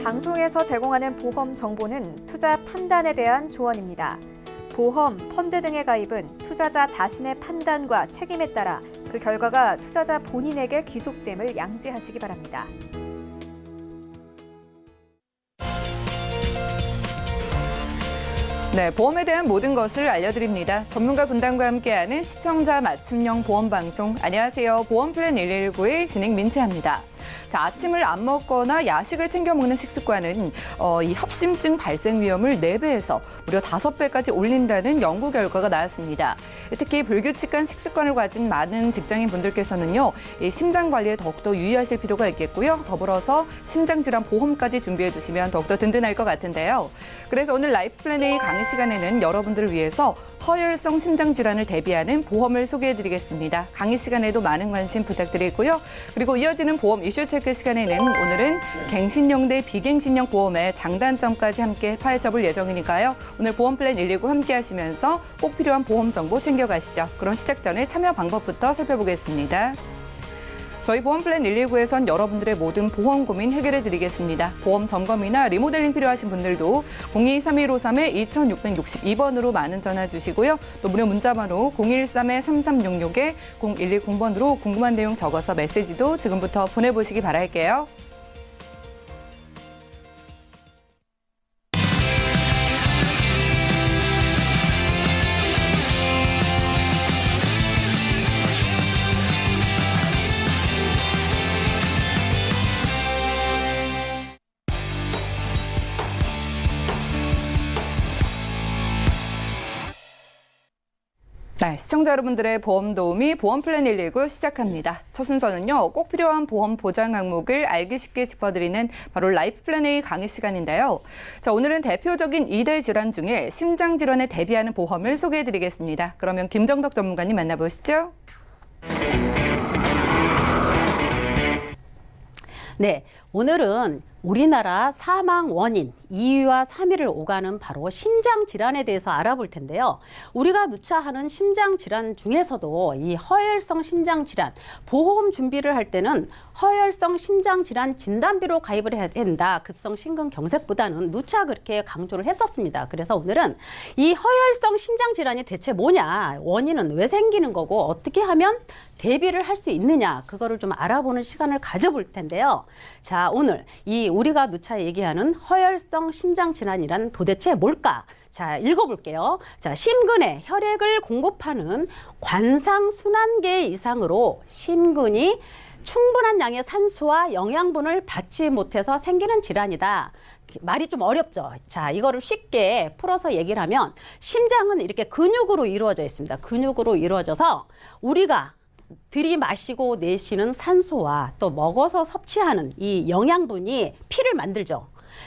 방송에서 제공하는 보험 정보는 투자 판단에 대한 조언입니다. 보험, 펀드 등의 가입은 투자자 자신의 판단과 책임에 따라 그 결과가 투자자 본인에게 귀속됨을 양지하시기 바랍니다. 네, 보험에 대한 모든 것을 알려드립니다. 전문가 군단과 함께하는 시청자 맞춤형 보험 방송. 안녕하세요. 보험플랜 119의 진행 민채합니다. 자, 아침을 안 먹거나 야식을 챙겨 먹는 식습관은 이 협심증 발생 위험을 4배에서 무려 5배까지 올린다는 연구 결과가 나왔습니다. 특히 불규칙한 식습관을 가진 많은 직장인 분들께서는요, 이 심장 관리에 더욱더 유의하실 필요가 있겠고요. 더불어서 심장질환 보험까지 준비해 두시면 더욱더 든든할 것 같은데요. 그래서 오늘 라이프플랜 A 강의 시간에는 여러분들을 위해서 허혈성 심장질환을 대비하는 보험을 소개해드리겠습니다. 강의 시간에도 많은 관심 부탁드리고요. 그리고 이어지는 보험 이슈 체크 시간에는 오늘은 갱신형 대 비갱신형 보험의 장단점까지 함께 파헤쳐볼 예정이니까요. 오늘 보험플랜 119 함께 하시면서 꼭 필요한 보험 정보 챙겨가시죠. 그럼 시작 전에 참여 방법부터 살펴보겠습니다. 저희 보험플랜 119에선 여러분들의 모든 보험 고민 해결해 드리겠습니다. 보험 점검이나 리모델링 필요하신 분들도 02-3153-2662번으로 많은 전화 주시고요. 또 무료 문자번호 013-3366-0110번으로 궁금한 내용 적어서 메시지도 지금부터 보내보시기 바랄게요. 네, 시청자 여러분들의 보험 도우미 보험플랜 119 시작합니다. 첫 순서는요, 꼭 필요한 보험 보장 항목을 알기 쉽게 짚어드리는 바로 라이프플랜 A 강의 시간인데요. 자, 오늘은 대표적인 2대 질환 중에 심장질환에 대비하는 보험을 소개해드리겠습니다. 그러면 김정덕 전문가님 만나보시죠. 네, 오늘은 우리나라 사망 원인 2위와 3위를 오가는 바로 심장질환에 대해서 알아볼 텐데요. 우리가 누차하는 심장질환 중에서도 이 허혈성 심장질환, 보험 준비를 할 때는 허혈성 심장질환 진단비로 가입을 해야 된다. 급성 심근경색보다는 누차 그렇게 강조를 했었습니다. 그래서 오늘은 이 허혈성 심장질환이 대체 뭐냐, 원인은 왜 생기는 거고 어떻게 하면 대비를 할 수 있느냐, 그거를 좀 알아보는 시간을 가져볼 텐데요. 자, 오늘 이 우리가 누차 얘기하는 허혈성 심장질환이란 도대체 뭘까? 자, 읽어볼게요. 자, 심근에 혈액을 공급하는 관상순환계 이상으로 심근이 충분한 양의 산소와 영양분을 받지 못해서 생기는 질환이다. 말이 좀 어렵죠. 자, 이거를 쉽게 풀어서 얘기를 하면 심장은 이렇게 근육으로 이루어져 있습니다. 근육으로 이루어져서 우리가 들이마시고 내쉬는 산소와 또 먹어서 섭취하는 이 영양분이 피를 만들죠.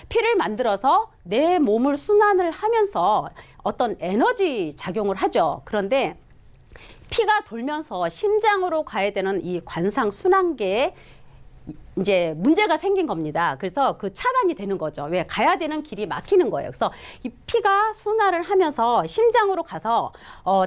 피를 만들어서 내 몸을 순환을 하면서 어떤 에너지 작용을 하죠. 그런데 피가 돌면서 심장으로 가야 되는 이 관상순환계에 이제 문제가 생긴 겁니다. 그래서 그 차단이 되는 거죠. 왜? 가야 되는 길이 막히는 거예요. 그래서 이 피가 순환을 하면서 심장으로 가서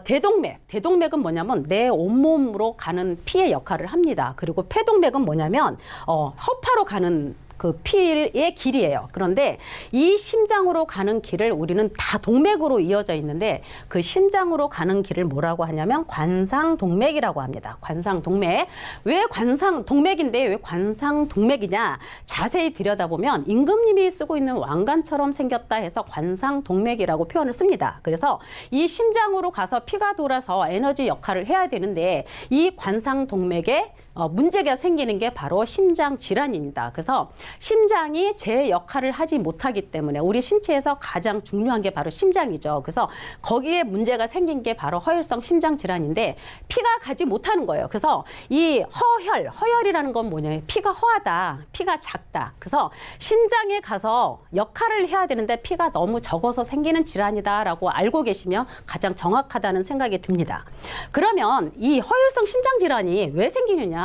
대동맥은 뭐냐면 내 온몸으로 가는 피의 역할을 합니다. 그리고 폐동맥은 뭐냐면 허파로 가는 그 피의 길이에요. 그런데 이 심장으로 가는 길을 우리는 다 동맥으로 이어져 있는데 그 심장으로 가는 길을 뭐라고 하냐면 관상동맥이라고 합니다. 관상동맥. 왜 관상동맥인데 왜 관상동맥이냐? 자세히 들여다보면 임금님이 쓰고 있는 왕관처럼 생겼다 해서 관상동맥이라고 표현을 씁니다. 그래서 이 심장으로 가서 피가 돌아서 에너지 역할을 해야 되는데 이 관상동맥에 문제가 생기는 게 바로 심장 질환입니다. 그래서 심장이 제 역할을 하지 못하기 때문에 우리 신체에서 가장 중요한 게 바로 심장이죠. 그래서 거기에 문제가 생긴 게 바로 허혈성 심장 질환인데 피가 가지 못하는 거예요. 그래서 이 허혈이라는 건 뭐냐면 피가 허하다, 피가 작다. 그래서 심장에 가서 역할을 해야 되는데 피가 너무 적어서 생기는 질환이다라고 알고 계시면 가장 정확하다는 생각이 듭니다. 그러면 이 허혈성 심장 질환이 왜 생기느냐?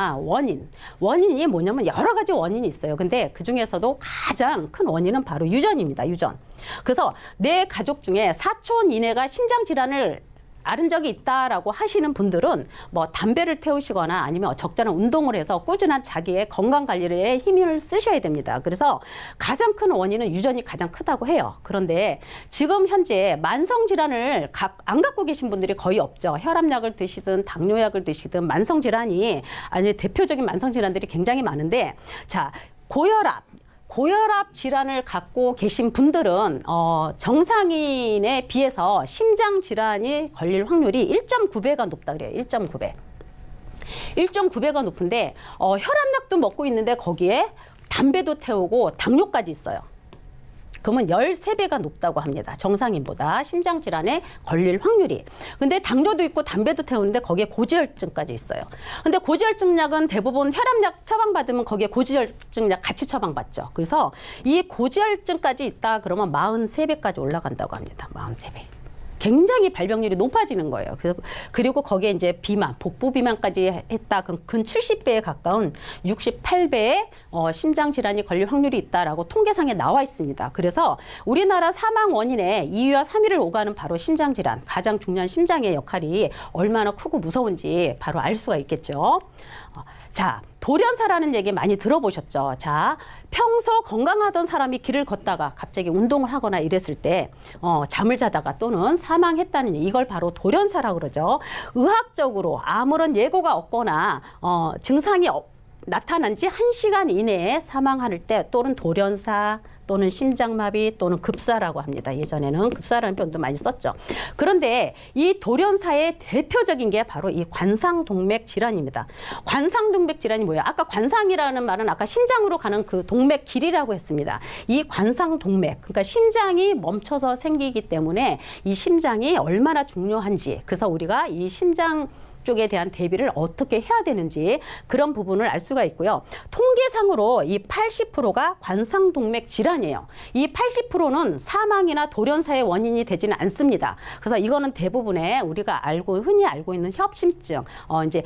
원인이 뭐냐면 여러 가지 원인이 있어요. 근데 그 중에서도 가장 큰 원인은 바로 유전입니다. 유전. 그래서 내 가족 중에 사촌 이내가 심장 질환을 앓은 적이 있다라고 하시는 분들은 뭐 담배를 태우시거나 아니면 적절한 운동을 해서 꾸준한 자기의 건강 관리에 힘을 쓰셔야 됩니다. 그래서 가장 큰 원인은 유전이 가장 크다고 해요. 그런데 지금 현재 만성 질환을 안 갖고 계신 분들이 거의 없죠. 혈압약을 드시든 당뇨약을 드시든 만성 질환이 아니 대표적인 만성 질환들이 굉장히 많은데 자, 고혈압 질환을 갖고 계신 분들은 정상인에 비해서 심장 질환이 걸릴 확률이 1.9배가 높다 그래요. 1.9배. 1.9배가 높은데 혈압약도 먹고 있는데 거기에 담배도 태우고 당뇨까지 있어요. 그러면 13배가 높다고 합니다. 정상인보다 심장 질환에 걸릴 확률이. 근데 당뇨도 있고 담배도 태우는데 거기에 고지혈증까지 있어요. 근데 고지혈증 약은 대부분 혈압약 처방받으면 거기에 고지혈증 약 같이 처방받죠. 그래서 이 고지혈증까지 있다 그러면 43배까지 올라간다고 합니다. 43배. 굉장히 발병률이 높아지는 거예요. 그리고 거기에 이제 비만, 복부 비만까지 했다. 그럼 근 70배에 가까운 68배의 심장 질환이 걸릴 확률이 있다라고 통계상에 나와 있습니다. 그래서 우리나라 사망 원인의 2위와 3위를 오가는 바로 심장 질환, 가장 중요한 심장의 역할이 얼마나 크고 무서운지 바로 알 수가 있겠죠. 자, 돌연사라는 얘기 많이 들어보셨죠? 자, 평소 건강하던 사람이 길을 걷다가 갑자기 운동을 하거나 이랬을 때 잠을 자다가 또는 사망했다는 이걸 바로 돌연사라고 그러죠. 의학적으로 아무런 예고가 없거나 증상이 나타난 지 1시간 이내에 사망할 때 또는 돌연사 또는 심장마비 또는 급사라고 합니다. 예전에는 급사라는 표현도 많이 썼죠. 그런데 이 돌연사의 대표적인 게 바로 이 관상동맥 질환입니다. 관상동맥 질환이 뭐예요? 아까 관상이라는 말은 아까 심장으로 가는 그 동맥 길이라고 했습니다. 이 관상동맥, 그러니까 심장이 멈춰서 생기기 때문에 이 심장이 얼마나 중요한지, 그래서 우리가 이 심장 쪽에 대한 대비를 어떻게 해야 되는지 그런 부분을 알 수가 있고요. 통계상으로 이 80%가 관상동맥 질환이에요. 이 80%는 사망이나 돌연사의 원인이 되지는 않습니다. 그래서 이거는 대부분의 우리가 흔히 알고 있는 협심증, 이제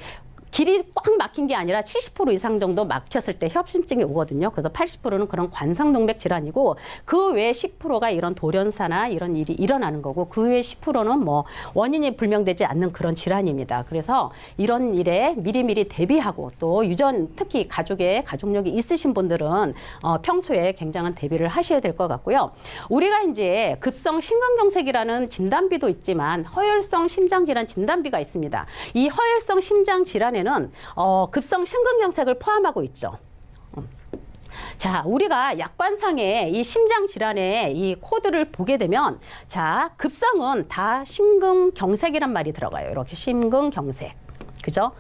길이 꽉 막힌 게 아니라 70% 이상 정도 막혔을 때 협심증이 오거든요. 그래서 80%는 그런 관상동맥 질환이고 그 외에 10%가 이런 돌연사나 이런 일이 일어나는 거고 그 외에 10%는 뭐 원인이 불명되지 않는 그런 질환입니다. 그래서 이런 일에 미리미리 대비하고 또 유전 특히 가족력이 있으신 분들은 평소에 굉장한 대비를 하셔야 될 것 같고요. 우리가 이제 급성 심근경색이라는 진단비도 있지만 허혈성 심장질환 진단비가 있습니다. 이 허혈성 심장질환에 는 급성 심근경색을 포함하고 있죠. 자, 우리가 약관상에 이 심장 질환의 이 코드를 보게 되면 자, 급성은 다 심근경색이란 말이 들어가요. 이렇게 심근경색. 그죠?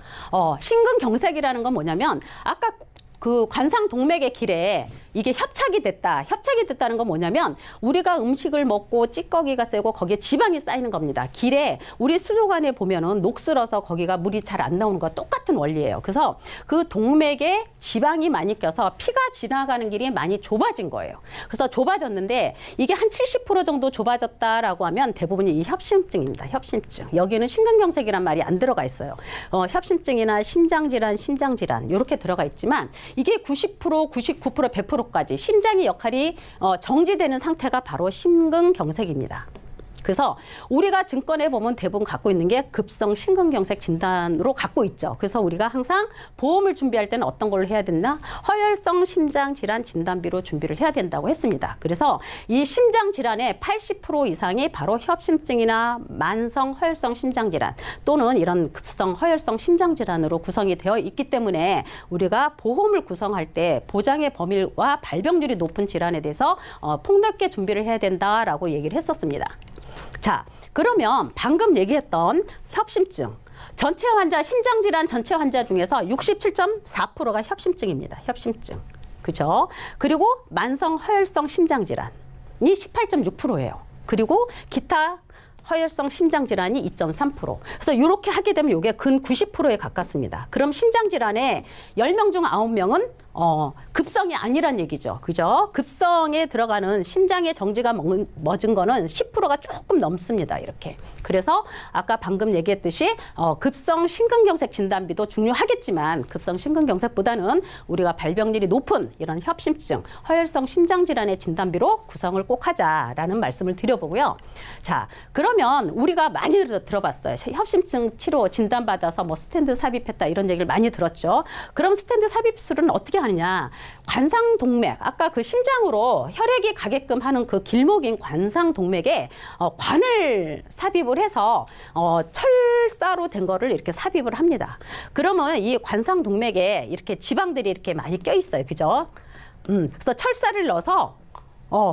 심근경색이라는 건 뭐냐면 아까 그 관상동맥의 길에 이게 협착이 됐다. 협착이 됐다는 건 뭐냐면 우리가 음식을 먹고 찌꺼기가 세고 거기에 지방이 쌓이는 겁니다. 길에 우리 수도관에 보면은 녹슬어서 거기가 물이 잘 안 나오는 거와 똑같은 원리예요. 그래서 그 동맥에 지방이 많이 껴서 피가 지나가는 길이 많이 좁아진 거예요. 그래서 좁아졌는데 이게 한 70% 정도 좁아졌다라고 하면 대부분이 이 협심증입니다. 협심증. 여기는 심근경색이란 말이 안 들어가 있어요. 협심증이나 심장질환 이렇게 들어가 있지만 이게 90%, 99%, 100%까지 심장의 역할이 정지되는 상태가 바로 심근경색입니다. 그래서 우리가 증권에 보면 대부분 갖고 있는 게 급성 심근경색 진단으로 갖고 있죠. 그래서 우리가 항상 보험을 준비할 때는 어떤 걸로 해야 된다? 허혈성 심장질환 진단비로 준비를 해야 된다고 했습니다. 그래서 이 심장질환의 80% 이상이 바로 협심증이나 만성 허혈성 심장질환 또는 이런 급성 허혈성 심장질환으로 구성이 되어 있기 때문에 우리가 보험을 구성할 때 보장의 범위와 발병률이 높은 질환에 대해서 폭넓게 준비를 해야 된다라고 얘기를 했었습니다. 자, 그러면 방금 얘기했던 협심증, 전체 환자, 심장질환 전체 환자 중에서 67.4%가 협심증입니다. 협심증. 그죠? 그리고 만성 허혈성 심장질환이 18.6%예요. 그리고 기타 허혈성 심장질환이 2.3%. 그래서 이렇게 하게 되면 이게 근 90%에 가깝습니다. 그럼 심장질환에 10명 중 9명은 급성이 아니란 얘기죠. 그죠? 급성에 들어가는 심장의 정지가 멎은 거는 10%가 조금 넘습니다. 이렇게. 그래서 아까 방금 얘기했듯이 급성 심근경색 진단비도 중요하겠지만 급성 심근경색보다는 우리가 발병률이 높은 이런 협심증, 허혈성 심장질환의 진단비로 구성을 꼭 하자라는 말씀을 드려보고요. 자, 그러면 우리가 많이 들어봤어요. 협심증 치료 진단받아서 뭐 스텐트 삽입했다 이런 얘기를 많이 들었죠. 그럼 스텐트 삽입술은 어떻게 하느냐? 관상동맥, 아까 그 심장으로 혈액이 가게끔 하는 그 길목인 관상동맥에 관을 삽입을 해서 철사로 된 거를 이렇게 삽입을 합니다. 그러면 이 관상동맥에 이렇게 지방들이 이렇게 많이 껴 있어요. 그죠? 그래서 철사를 넣어서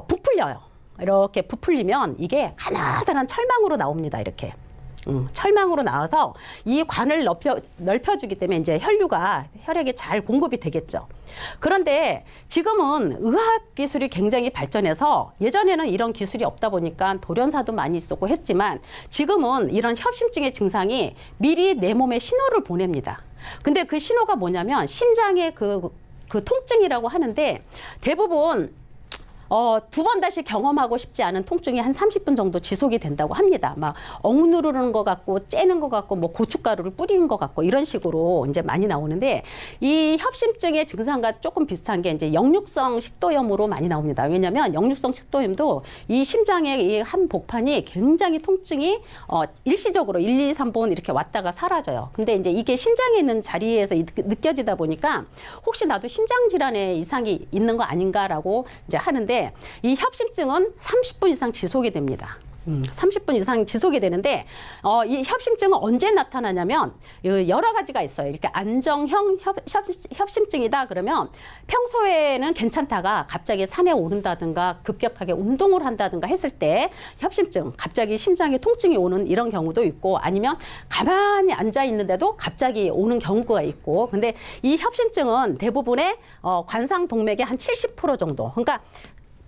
부풀려요. 이렇게 부풀리면 이게 가나다란 철망으로 나옵니다. 이렇게. 철망으로 나와서 이 관을 넓혀주기 때문에 이제 혈액이 잘 공급이 되겠죠. 그런데 지금은 의학 기술이 굉장히 발전해서 예전에는 이런 기술이 없다 보니까 돌연사도 많이 있었고 했지만 지금은 이런 협심증의 증상이 미리 내 몸에 신호를 보냅니다. 근데 그 신호가 뭐냐면 심장의 그 통증이라고 하는데 대부분 두 번 다시 경험하고 싶지 않은 통증이 한 30분 정도 지속이 된다고 합니다. 막 억누르는 것 같고 째는 것 같고 뭐 고춧가루를 뿌리는 것 같고 이런 식으로 이제 많이 나오는데 이 협심증의 증상과 조금 비슷한 게 이제 역류성 식도염으로 많이 나옵니다. 왜냐하면 역류성 식도염도 이 심장의 이 한 복판이 굉장히 통증이 일시적으로 1, 2, 3번 이렇게 왔다가 사라져요. 근데 이제 이게 심장에 있는 자리에서 느껴지다 보니까 혹시 나도 심장 질환에 이상이 있는 거 아닌가라고 이제 하는데 이 협심증은 30분 이상 지속이 됩니다. 30분 이상 지속이 되는데 이 협심증은 언제 나타나냐면 여러 가지가 있어요. 이렇게 안정형 협심증이다 그러면 평소에는 괜찮다가 갑자기 산에 오른다든가 급격하게 운동을 한다든가 했을 때 협심증, 갑자기 심장에 통증이 오는 이런 경우도 있고 아니면 가만히 앉아 있는데도 갑자기 오는 경우가 있고 근데 이 협심증은 대부분의 관상동맥의 한 70% 정도 그러니까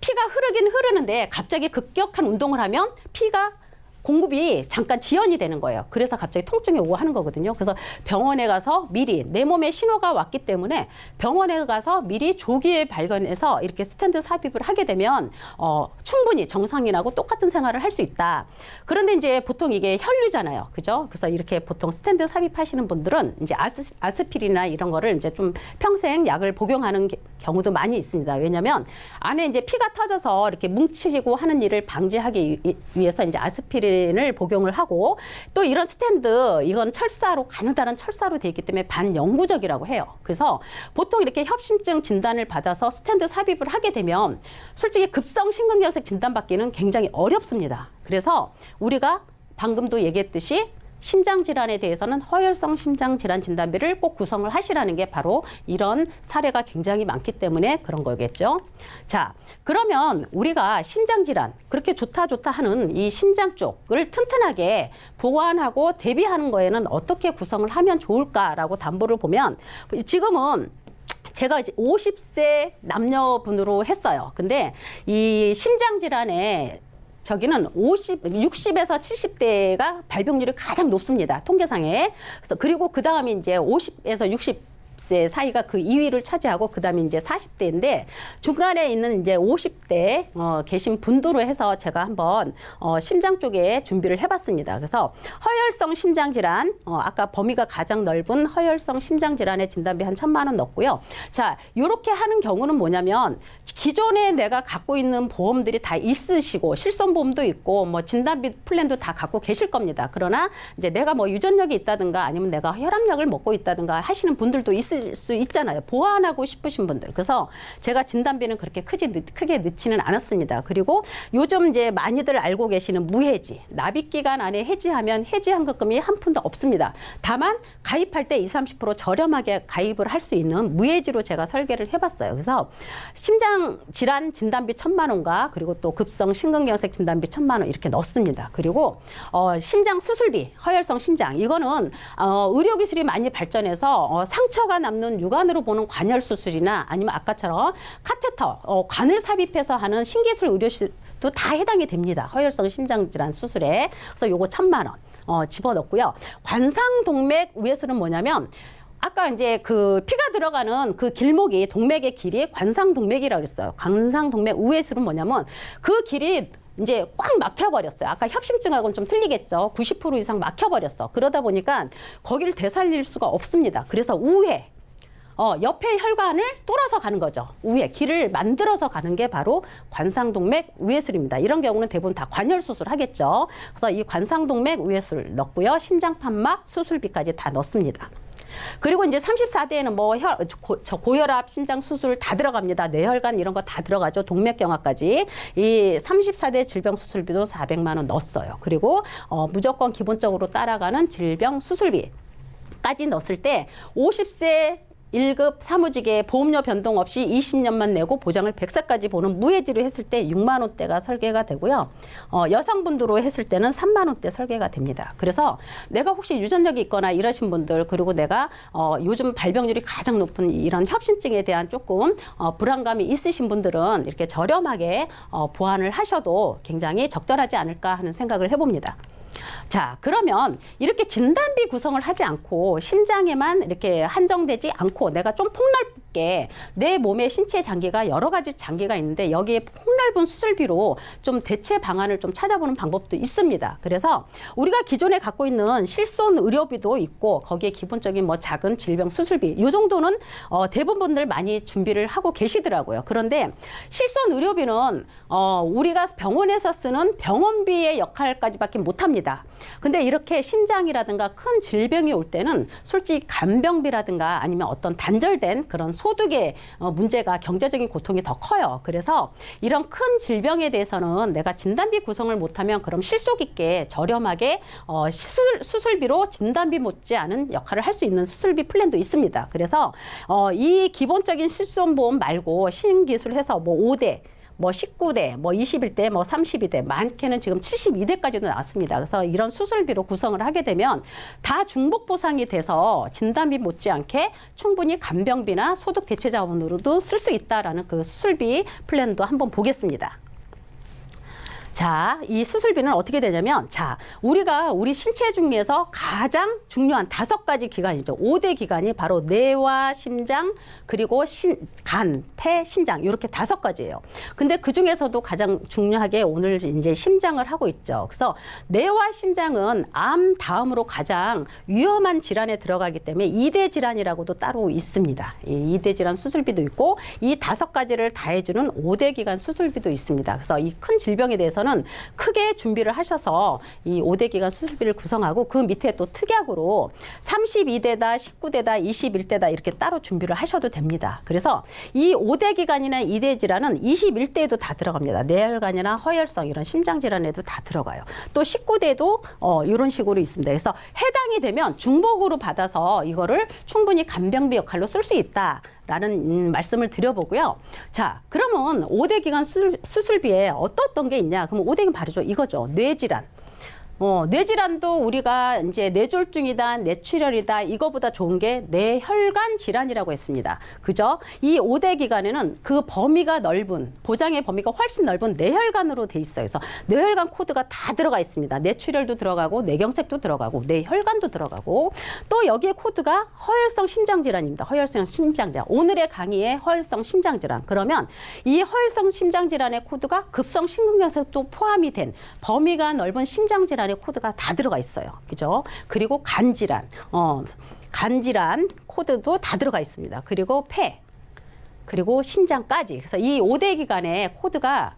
피가 흐르긴 흐르는데 갑자기 급격한 운동을 하면 피가 공급이 잠깐 지연이 되는 거예요. 그래서 갑자기 통증이 오고 하는 거거든요. 그래서 병원에 가서 미리 내 몸에 신호가 왔기 때문에 병원에 가서 미리 조기에 발견해서 이렇게 스텐트 삽입을 하게 되면 충분히 정상인하고 똑같은 생활을 할 수 있다. 그런데 이제 보통 이게 혈류잖아요. 그죠? 그래서 이렇게 보통 스텐트 삽입하시는 분들은 이제 아스피린이나 이런 거를 이제 좀 평생 약을 복용하는 경우도 많이 있습니다. 왜냐하면 안에 이제 피가 터져서 이렇게 뭉치고 하는 일을 방지하기 위해서 이제 아스피린을 복용을 하고 또 이런 스탠드 이건 철사로 가느다란 철사로 되어 있기 때문에 반영구적이라고 해요. 그래서 보통 이렇게 협심증 진단을 받아서 스탠드 삽입을 하게 되면 솔직히 급성 심근경색 진단받기는 굉장히 어렵습니다. 그래서 우리가 방금도 얘기했듯이 심장질환에 대해서는 허혈성 심장질환 진단비를 꼭 구성을 하시라는 게 바로 이런 사례가 굉장히 많기 때문에 그런 거겠죠. 자, 그러면 우리가 심장질환, 그렇게 좋다 하는 이 심장 쪽을 튼튼하게 보완하고 대비하는 거에는 어떻게 구성을 하면 좋을까라고 담보를 보면 지금은 제가 이제 50세 남녀분으로 했어요. 근데 이 심장질환에 저기는 60에서 70대가 발병률이 가장 높습니다. 통계상에. 그래서 그리고 그 다음에 이제 50에서 60세 사이가 그 2위를 차지하고 그 다음에 이제 40대인데 중간에 있는 이제 50대 계신 분도로 해서 제가 한번 심장 쪽에 준비를 해봤습니다. 그래서 허혈성 심장질환 아까 범위가 가장 넓은 허혈성 심장질환의 진단비 한 1,000만 원 넣고요. 자, 요렇게 하는 경우는 뭐냐면 기존에 내가 갖고 있는 보험들이 다 있으시고 실손보험도 있고 뭐 진단비 플랜도 다 갖고 계실 겁니다. 그러나 이제 내가 뭐 유전력이 있다든가 아니면 내가 혈압약을 먹고 있다든가 하시는 분들도 있을 수 있잖아요. 보완하고 싶으신 분들. 그래서 제가 진단비는 그렇게 크게 넣지는 않았습니다. 그리고 요즘 이제 많이들 알고 계시는 무해지, 납입기간 안에 해지하면 해지 환급금이 한 푼도 없습니다. 다만 가입할 때 20-30% 저렴하게 가입을 할 수 있는 무해지로 제가 설계를 해봤어요. 그래서 심장 질환 진단비 1,000만 원과 그리고 또 급성 심근경색 진단비 1,000만 원 이렇게 넣습니다. 그리고 심장 수술비, 허혈성 심장 이거는 의료 기술이 많이 발전해서 상처가 남는 육안으로 보는 관열 수술이나 아니면 아까처럼 카테터, 관을 삽입해서 하는 신기술 의료실도 다 해당이 됩니다. 허혈성 심장 질환 수술에. 그래서 요거 1,000만 원 집어넣고요. 관상동맥 우회수는 뭐냐면 아까 이제 그 피가 들어가는 그 길목이 동맥의 길이 관상동맥이라고 그랬어요. 관상동맥 우회술은 뭐냐면 그 길이 이제 꽉 막혀버렸어요. 아까 협심증하고는 좀 틀리겠죠. 90% 이상 막혀버렸어. 그러다 보니까 거기를 되살릴 수가 없습니다. 그래서 우회, 옆에 혈관을 뚫어서 가는 거죠. 우회, 길을 만들어서 가는 게 바로 관상동맥 우회술입니다. 이런 경우는 대부분 다 관열 수술 하겠죠. 그래서 이 관상동맥 우회술 넣고요. 심장판막 수술비까지 다 넣습니다. 그리고 이제 34대에는 뭐 고혈압, 심장 수술 다 들어갑니다. 뇌혈관 이런 거 다 들어가죠. 동맥경화까지. 이 34대 질병 수술비도 400만 원 넣었어요. 그리고 무조건 기본적으로 따라가는 질병 수술비까지 넣었을 때 50세 1급 사무직에 보험료 변동 없이 20년만 내고 보장을 100세까지 보는 무해지로 했을 때 6만 원대가 설계가 되고요. 여성분들로 했을 때는 3만 원대 설계가 됩니다. 그래서 내가 혹시 유전력이 있거나 이러신 분들, 그리고 내가 요즘 발병률이 가장 높은 이런 협심증에 대한 조금 불안감이 있으신 분들은 이렇게 저렴하게 보완을 하셔도 굉장히 적절하지 않을까 하는 생각을 해봅니다. 자, 그러면 이렇게 진단비 구성을 하지 않고 심장에만 이렇게 한정되지 않고 내가 좀 폭넓게 내 몸의 신체 장기가 여러 가지 장기가 있는데 여기에 폭넓은 수술비로 좀 대체 방안을 좀 찾아보는 방법도 있습니다. 그래서 우리가 기존에 갖고 있는 실손 의료비도 있고 거기에 기본적인 뭐 작은 질병 수술비 이 정도는 대부분들 많이 준비를 하고 계시더라고요. 그런데 실손 의료비는 우리가 병원에서 쓰는 병원비의 역할까지밖에 못합니다. 근데 이렇게 심장이라든가 큰 질병이 올 때는 솔직히 간병비라든가 아니면 어떤 단절된 그런 소득의 문제가 경제적인 고통이 더 커요. 그래서 이런 큰 질병에 대해서는 내가 진단비 구성을 못하면 그럼 실속 있게 저렴하게 수술비로 진단비 못지않은 역할을 할 수 있는 수술비 플랜도 있습니다. 그래서 이 기본적인 실손보험 말고 신기술해서 뭐 5대 뭐 19대, 뭐 21대, 뭐 32대, 많게는 지금 72대까지도 나왔습니다. 그래서 이런 수술비로 구성을 하게 되면 다 중복 보상이 돼서 진단비 못지않게 충분히 간병비나 소득 대체 자원으로도 쓸 수 있다라는 그 수술비 플랜도 한번 보겠습니다. 자, 이 수술비는 어떻게 되냐면, 자, 우리가 우리 신체 중에서 가장 중요한 5가지 기관이죠. 5대 기관이 바로 뇌와 심장, 그리고 간, 폐, 신장, 이렇게 5가지예요. 근데 그 중에서도 가장 중요하게 오늘 이제 심장을 하고 있죠. 그래서 뇌와 심장은 암 다음으로 가장 위험한 질환에 들어가기 때문에 2대 질환이라고도 따로 있습니다. 이 2대 질환 수술비도 있고, 이 5가지를 다 해주는 5대 기관 수술비도 있습니다. 그래서 이 큰 질병에 대해서는 크게 준비를 하셔서 이 5대 기관 수술비를 구성하고 그 밑에 또 특약으로 32대다, 19대다, 21대다 이렇게 따로 준비를 하셔도 됩니다. 그래서 이 5대 기관이나 2대 질환은 21대에도 다 들어갑니다. 뇌혈관이나 허혈성 이런 심장 질환에도 다 들어가요. 또 19대도 이런 식으로 있습니다. 그래서 해당이 되면 중복으로 받아서 이거를 충분히 간병비 역할로 쓸 수 있다. 라는 말씀을 드려보고요. 자, 그러면 5대 기관 수술비에 어떤 게 있냐? 그럼 5대 기관 바로죠. 이거죠. 뇌질환. 뇌질환도 우리가 이제 뇌졸중이다, 뇌출혈이다, 이거보다 좋은 게 뇌혈관 질환이라고 했습니다. 그죠? 이 5대 기관에는 그 범위가 넓은, 보장의 범위가 훨씬 넓은 뇌혈관으로 돼 있어요. 그래서 뇌혈관 코드가 다 들어가 있습니다. 뇌출혈도 들어가고, 뇌경색도 들어가고, 뇌혈관도 들어가고, 또 여기에 코드가 허혈성 심장질환입니다. 허혈성 심장질환. 오늘의 강의에 허혈성 심장질환. 그러면 이 허혈성 심장질환의 코드가 급성 심근경색도 포함이 된 범위가 넓은 심장질환 코드가 다 들어가 있어요. 그죠? 그리고 간질환, 간질환 코드도 다 들어가 있습니다. 그리고 폐, 그리고 신장까지. 그래서 이 5대 기관의 코드가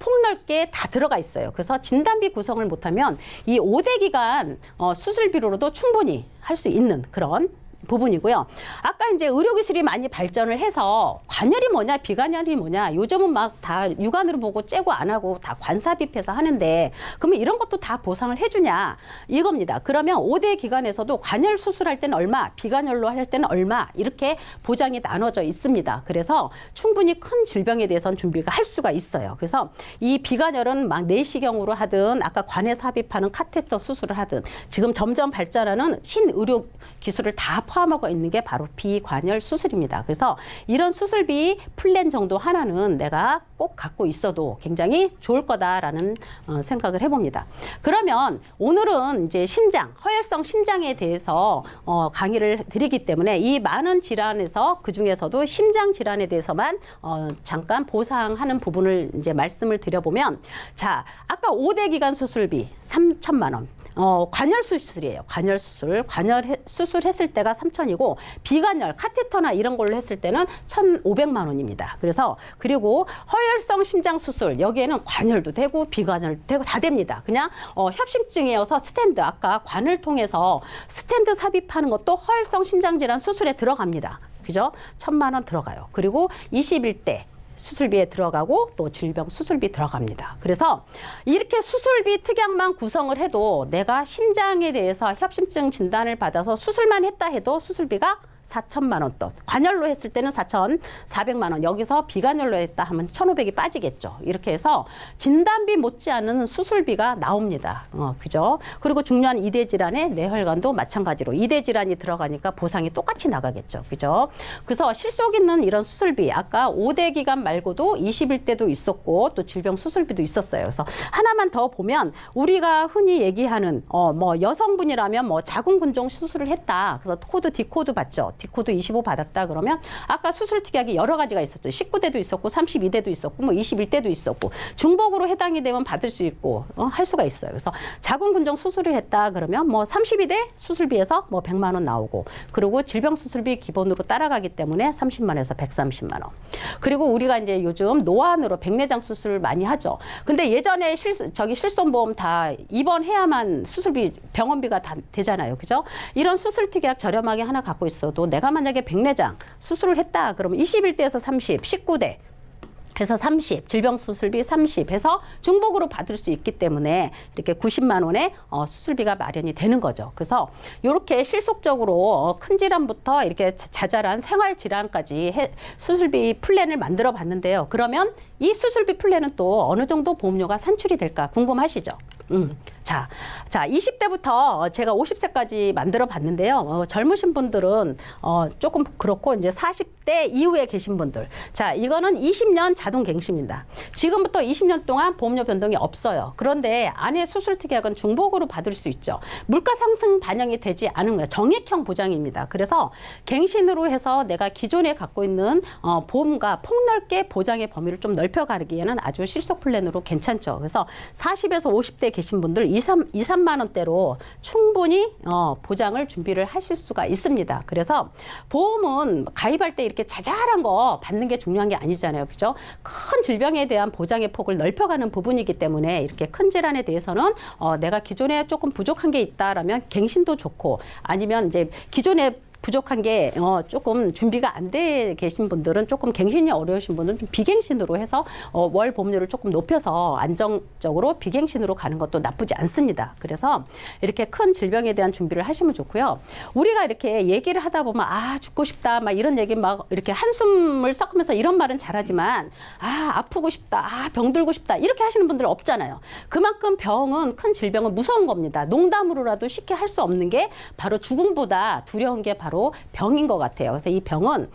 폭넓게 다 들어가 있어요. 그래서 진단비 구성을 못하면 이 5대 기관 수술비로도 충분히 할 수 있는 그런 부분이고요. 아까 이제 의료기술이 많이 발전을 해서 관열이 뭐냐, 비관열이 뭐냐, 요즘은 막 다 육안으로 보고 째고 안 하고 다 관사비패서 하는데, 그러면 이런 것도 다 보상을 해주냐, 이겁니다. 그러면 5대 기관에서도 관열 수술할 때는 얼마, 비관열로 할 때는 얼마, 이렇게 보장이 나눠져 있습니다. 그래서 충분히 큰 질병에 대해서는 준비가 할 수가 있어요. 그래서 이 비관열은 막 내시경으로 하든, 아까 관에 삽입하는 카테터 수술을 하든, 지금 점점 발전하는 신의료 기술을 다 포함하고 있는 게 바로 비관열 수술입니다. 그래서 이런 수술비 플랜 정도 하나는 내가 꼭 갖고 있어도 굉장히 좋을 거다라는 생각을 해봅니다. 그러면 오늘은 이제 신장, 허혈성 신장에 대해서 강의를 드리기 때문에 이 많은 질환에서 그 중에서도 심장 질환에 대해서만 잠깐 보상하는 부분을 이제 말씀을 드려보면, 자, 아까 5대 기관 수술비 3천만 원. 관열 수술이에요. 관열 수술. 관열 수술했을 때가 3천이고 비관열, 카테터나 이런 걸로 했을 때는 1,500만 원입니다. 그래서 그리고 허혈성 심장 수술 여기에는 관열도 되고 비관열도 되고 다 됩니다. 그냥 협심증이어서 스텐드, 아까 관을 통해서 스텐드 삽입하는 것도 허혈성 심장 질환 수술에 들어갑니다. 그죠? 1,000만 원 들어가요. 그리고 21대 수술비에 들어가고 또 질병 수술비 들어갑니다. 그래서 이렇게 수술비 특약만 구성을 해도 내가 심장에 대해서 협심증 진단을 받아서 수술만 했다 해도 수술비가 4천만 원 돈. 관열로 했을 때는 4,400만 원. 여기서 비관열로 했다 하면 1,500이 빠지겠죠. 이렇게 해서 진단비 못지않은 수술비가 나옵니다. 그죠? 그리고 중요한 이대 질환의 뇌혈관도 마찬가지로 이대 질환이 들어가니까 보상이 똑같이 나가겠죠. 그죠? 그래서 실속 있는 이런 수술비, 아까 5대 기간 말고도 21대도 있었고 또 질병 수술비도 있었어요. 그래서 하나만 더 보면 우리가 흔히 얘기하는 뭐 여성분이라면 뭐 자궁근종 수술을 했다. 그래서 코드 D코드 받죠. D코드 25 받았다 그러면 아까 수술 특약이 여러 가지가 있었죠. 19대도 있었고 32대도 있었고 뭐 21대도 있었고 중복으로 해당이 되면 받을 수 있고 할 수가 있어요. 그래서 자궁근종 수술을 했다 그러면 뭐 32대 수술비에서 뭐 100만 원 나오고, 그리고 질병 수술비 기본으로 따라가기 때문에 30만에서 130만 원. 그리고 우리가 이제 요즘 노안으로 백내장 수술을 많이 하죠. 근데 예전에 실손보험 다 입원해야만 수술비 병원비가 다 되잖아요. 그죠? 이런 수술 특약 저렴하게 하나 갖고 있어도 내가 만약에 백내장 수술을 했다 그러면 21대에서 30, 19대 해서 30, 질병 수술비 30 해서 중복으로 받을 수 있기 때문에 이렇게 90만 원의 수술비가 마련이 되는 거죠. 그래서 이렇게 실속적으로 큰 질환부터 이렇게 자잘한 생활 질환까지 수술비 플랜을 만들어 봤는데요. 그러면 이 수술비 플랜은 또 어느 정도 보험료가 산출이 될까 궁금하시죠? 자, 20대부터 제가 50세까지 만들어 봤는데요. 젊으신 분들은 조금 그렇고 이제 40대 이후에 계신 분들. 자, 이거는 20년 자동 갱신입니다. 지금부터 20년 동안 보험료 변동이 없어요. 그런데 안에 수술 특약은 중복으로 받을 수 있죠. 물가 상승 반영이 되지 않은 거예요. 정액형 보장입니다. 그래서 갱신으로 해서 내가 기존에 갖고 있는 보험과 폭넓게 보장의 범위를 좀 넓혀가기에는 아주 실속 플랜으로 괜찮죠. 그래서 40에서 50대 계신 분들 2, 3만 원대로 충분히 보장을 준비를 하실 수가 있습니다. 그래서 보험은 가입할 때 이렇게 자잘한 거 받는 게 중요한 게 아니잖아요. 그죠? 큰 질병에 대한 보장의 폭을 넓혀가는 부분이기 때문에 이렇게 큰 질환에 대해서는 내가 기존에 조금 부족한 게 있다라면 갱신도 좋고, 아니면 이제 기존에 부족한 게 조금 준비가 안 돼 계신 분들은, 조금 갱신이 어려우신 분들은 좀 비갱신으로 해서 월 보험료를 조금 높여서 안정적으로 비갱신으로 가는 것도 나쁘지 않습니다. 그래서 이렇게 큰 질병에 대한 준비를 하시면 좋고요. 우리가 이렇게 얘기를 하다 보면 죽고 싶다 막 이런 얘기 막 이렇게 한숨을 섞으면서 이런 말은 잘하지만 아프고 싶다, 병들고 싶다 이렇게 하시는 분들은 없잖아요. 그만큼 병은, 큰 질병은 무서운 겁니다. 농담으로라도 쉽게 할 수 없는 게 바로 죽음보다 두려운 게 바로 병인 것 같아요. 그래서 이 병은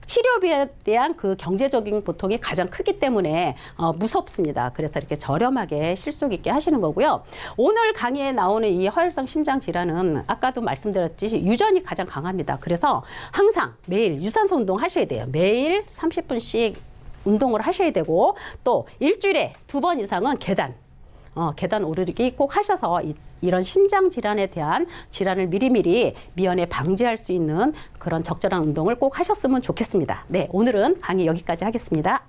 치료비에 대한 그 경제적인 보통이 가장 크기 때문에 무섭습니다. 그래서 이렇게 저렴하게 실속 있게 하시는 거고요. 오늘 강의에 나오는 이 허혈성 심장 질환은 아까도 말씀드렸듯이 유전이 가장 강합니다. 그래서 항상 매일 유산소 운동 하셔야 돼요. 매일 30분씩 운동을 하셔야 되고, 또 일주일에 2번 이상은 계단 오르기 꼭 하셔서 이런 심장 질환에 대한 질환을 미리미리 미연에 방지할 수 있는 그런 적절한 운동을 꼭 하셨으면 좋겠습니다. 네, 오늘은 강의 여기까지 하겠습니다.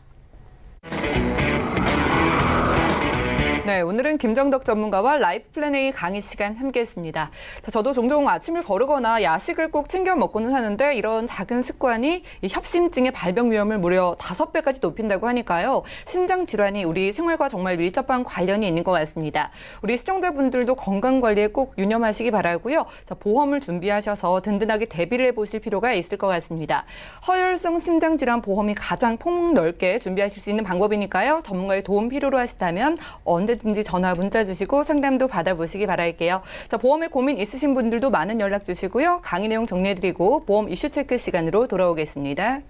네, 오늘은 김정덕 전문가와 라이프 플랜 A 강의 시간 함께했습니다. 저도 종종 아침을 거르거나 야식을 꼭 챙겨 먹고는 하는데 이런 작은 습관이 이 협심증의 발병 위험을 무려 5배까지 높인다고 하니까요. 신장 질환이 우리 생활과 정말 밀접한 관련이 있는 것 같습니다. 우리 시청자분들도 건강 관리에 꼭 유념하시기 바라고요. 보험을 준비하셔서 든든하게 대비를 해보실 필요가 있을 것 같습니다. 허혈성 심장 질환 보험이 가장 폭넓게 준비하실 수 있는 방법이니까요. 전문가의 도움 필요로 하시다면 언제 언제든지 전화, 문자 주시고 상담도 받아보시기 바랄게요. 자, 보험에 고민 있으신 분들도 많은 연락 주시고요. 강의 내용 정리해드리고 보험 이슈 체크 시간으로 돌아오겠습니다.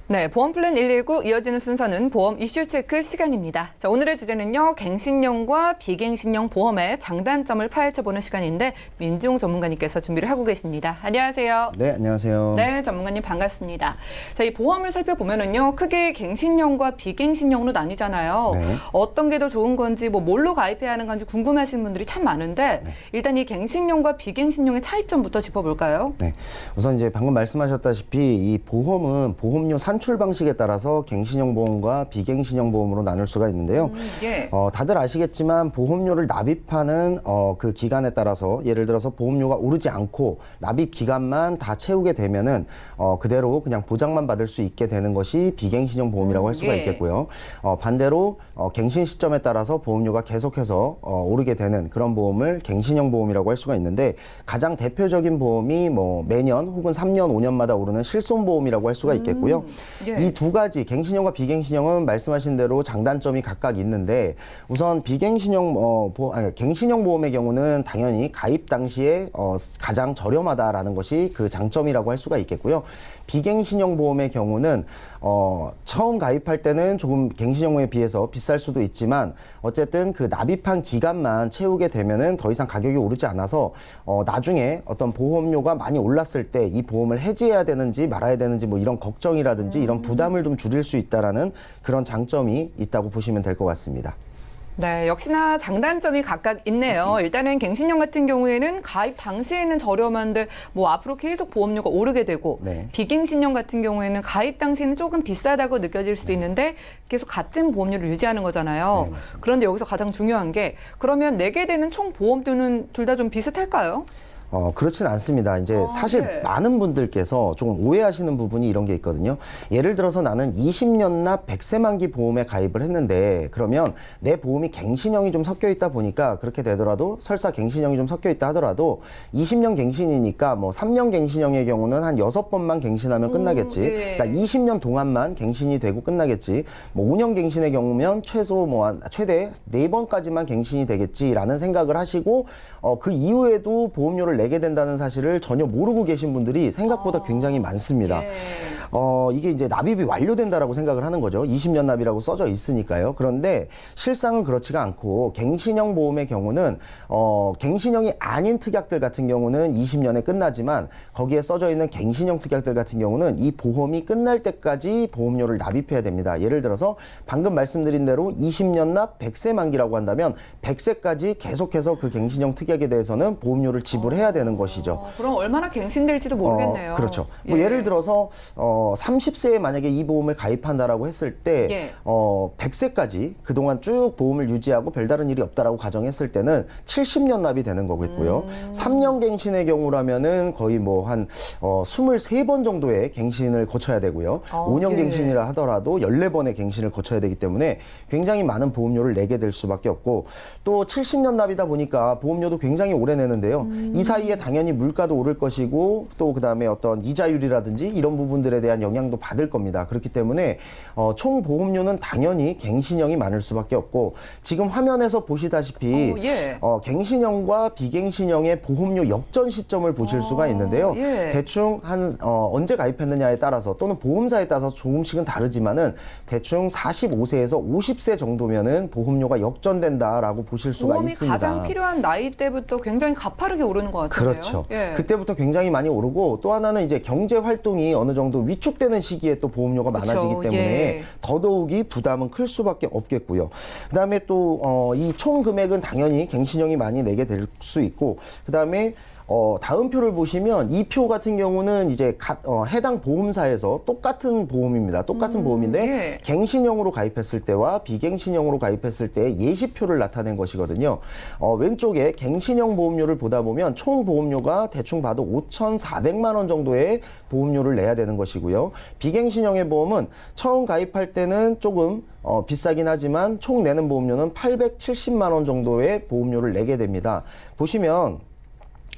네, 보험플랜 119 이어지는 순서는 보험 이슈 체크 시간입니다. 자, 오늘의 주제는요, 갱신형과 비갱신형 보험의 장단점을 파헤쳐보는 시간인데 민중 전문가님께서 준비를 하고 계십니다. 안녕하세요. 네, 안녕하세요. 네, 전문가님 반갑습니다. 자, 이 보험을 살펴보면은요, 크게 갱신형과 비갱신형으로 나뉘잖아요. 네. 어떤 게 더 좋은 건지, 뭘로 가입해야 하는 건지 궁금하신 분들이 참 많은데, 일단 이 갱신형과 비갱신형의 차이점부터 짚어볼까요? 네, 우선 이제 방금 말씀하셨다시피 이 보험은 보험료 산출 방식에 따라서 갱신형 보험과 비갱신형 보험으로 나눌 수가 있는데요. 예. 다들 아시겠지만 보험료를 납입하는 그 기간에 따라서 예를 들어서 보험료가 오르지 않고 납입 기간만 다 채우게 되면은 그대로 그냥 보장만 받을 수 있게 되는 것이 비갱신형 보험이라고 할 수가 예. 있겠고요. 반대로 갱신 시점에 따라서 보험료가 계속해서 오르게 되는 그런 보험을 갱신형 보험이라고 할 수가 있는데 가장 대표적인 보험이 매년 혹은 3년, 5년마다 오르는 실손보험이라고 할 수가 있겠고요. 예. 이 두 가지 갱신형과 비갱신형은 말씀하신 대로 장단점이 각각 있는데 우선 갱신형 보험의 경우는 당연히 가입 당시에 가장 저렴하다라는 것이 그 장점이라고 할 수가 있겠고요. 비갱신형 보험의 경우는 처음 가입할 때는 조금 갱신형에 비해서 비쌀 수도 있지만 어쨌든 그 납입한 기간만 채우게 되면은 더 이상 가격이 오르지 않아서 나중에 어떤 보험료가 많이 올랐을 때 이 보험을 해지해야 되는지 말아야 되는지 이런 걱정이라든지 이런 부담을 좀 줄일 수 있다라는 그런 장점이 있다고 보시면 될 것 같습니다. 네, 역시나 장단점이 각각 있네요. 일단은 갱신형 같은 경우에는 가입 당시에는 저렴한데 앞으로 계속 보험료가 오르게 되고 네. 비갱신형 같은 경우에는 가입 당시에는 조금 비싸다고 느껴질 수도 있는데 계속 같은 보험료를 유지하는 거잖아요. 네, 맞습니다. 그런데 여기서 가장 중요한 게 그러면 내게 되는 총 보험료는 둘 다 좀 비슷할까요? 그렇진 않습니다. 이제 사실 네. 많은 분들께서 조금 오해하시는 부분이 이런 게 있거든요. 예를 들어서 나는 20년 납 100세 만기 보험에 가입을 했는데 그러면 내 보험이 갱신형이 좀 섞여 있다 보니까 그렇게 되더라도 설사 갱신형이 좀 섞여 있다 하더라도 20년 갱신이니까 3년 갱신형의 경우는 한 6번만 갱신하면 끝나겠지. 네. 그러니까 20년 동안만 갱신이 되고 끝나겠지. 5년 갱신의 경우면 최대 4번까지만 갱신이 되겠지라는 생각을 하시고 그 이후에도 보험료를 내게 된다는 사실을 전혀 모르고 계신 분들이 생각보다 굉장히 많습니다. 예. 이게 이제 납입이 완료된다라고 생각을 하는 거죠. 20년 납이라고 써져 있으니까요. 그런데 실상은 그렇지가 않고 갱신형 보험의 경우는 갱신형이 아닌 특약들 같은 경우는 20년에 끝나지만 거기에 써져 있는 갱신형 특약들 같은 경우는 이 보험이 끝날 때까지 보험료를 납입해야 됩니다. 예를 들어서 방금 말씀드린 대로 20년 납 100세 만기라고 한다면 100세까지 계속해서 그 갱신형 특약에 대해서는 보험료를 지불해야 되는 것이죠. 그럼 얼마나 갱신될지도 모르겠네요. 그렇죠. 뭐 예를 들어서 30세에 만약에 이 보험을 가입한다라고 했을 때 예. 100세까지 그동안 쭉 보험을 유지하고 별다른 일이 없다라고 가정했을 때는 70년 납이 되는 거겠고요. 3년 갱신의 경우라면은 거의 뭐 한 23번 정도의 갱신을 거쳐야 되고요. 5년 예. 갱신이라 하더라도 14번의 갱신을 거쳐야 되기 때문에 굉장히 많은 보험료를 내게 될 수밖에 없고, 또 70년 납이다 보니까 보험료도 굉장히 오래 내는데요. 이 사이에 당연히 물가도 오를 것이고, 또 그다음에 어떤 이자율이라든지 이런 부분들에 대한 영향도 받을 겁니다. 그렇기 때문에 총 보험료는 당연히 갱신형이 많을 수밖에 없고, 지금 화면에서 보시다시피 예. 갱신형과 비갱신형의 보험료 역전 시점을 보실 수가 있는데요. 예. 대충 한 언제 가입했느냐에 따라서 또는 보험사에 따라서 조금씩은 다르지만은 대충 45세에서 50세 정도면은 보험료가 역전된다라고 보실 수가 보험이 있습니다. 가장 필요한 나이 때부터 굉장히 가파르게 오르는 것 같은데요. 그렇죠. 예. 그때부터 굉장히 많이 오르고, 또 하나는 이제 경제 활동이 어느 정도 위축되는 시기에 또 보험료가 그렇죠. 많아지기 때문에 예. 더더욱이 부담은 클 수밖에 없겠고요. 그다음에 또 이 총 금액은 당연히 갱신형이 많이 내게 될 수 있고, 그다음에 다음 표를 보시면 이 표 같은 경우는 이제 해당 보험사에서 똑같은 보험입니다. 똑같은 보험인데 예. 갱신형으로 가입했을 때와 비갱신형으로 가입했을 때의 예시표를 나타낸 것이거든요. 왼쪽에 갱신형 보험료를 보다 보면 총 보험료가 대충 봐도 5,400만 원 정도의 보험료를 내야 되는 것이고요. 비갱신형의 보험은 처음 가입할 때는 조금 비싸긴 하지만 총 내는 보험료는 870만 원 정도의 보험료를 내게 됩니다. 보시면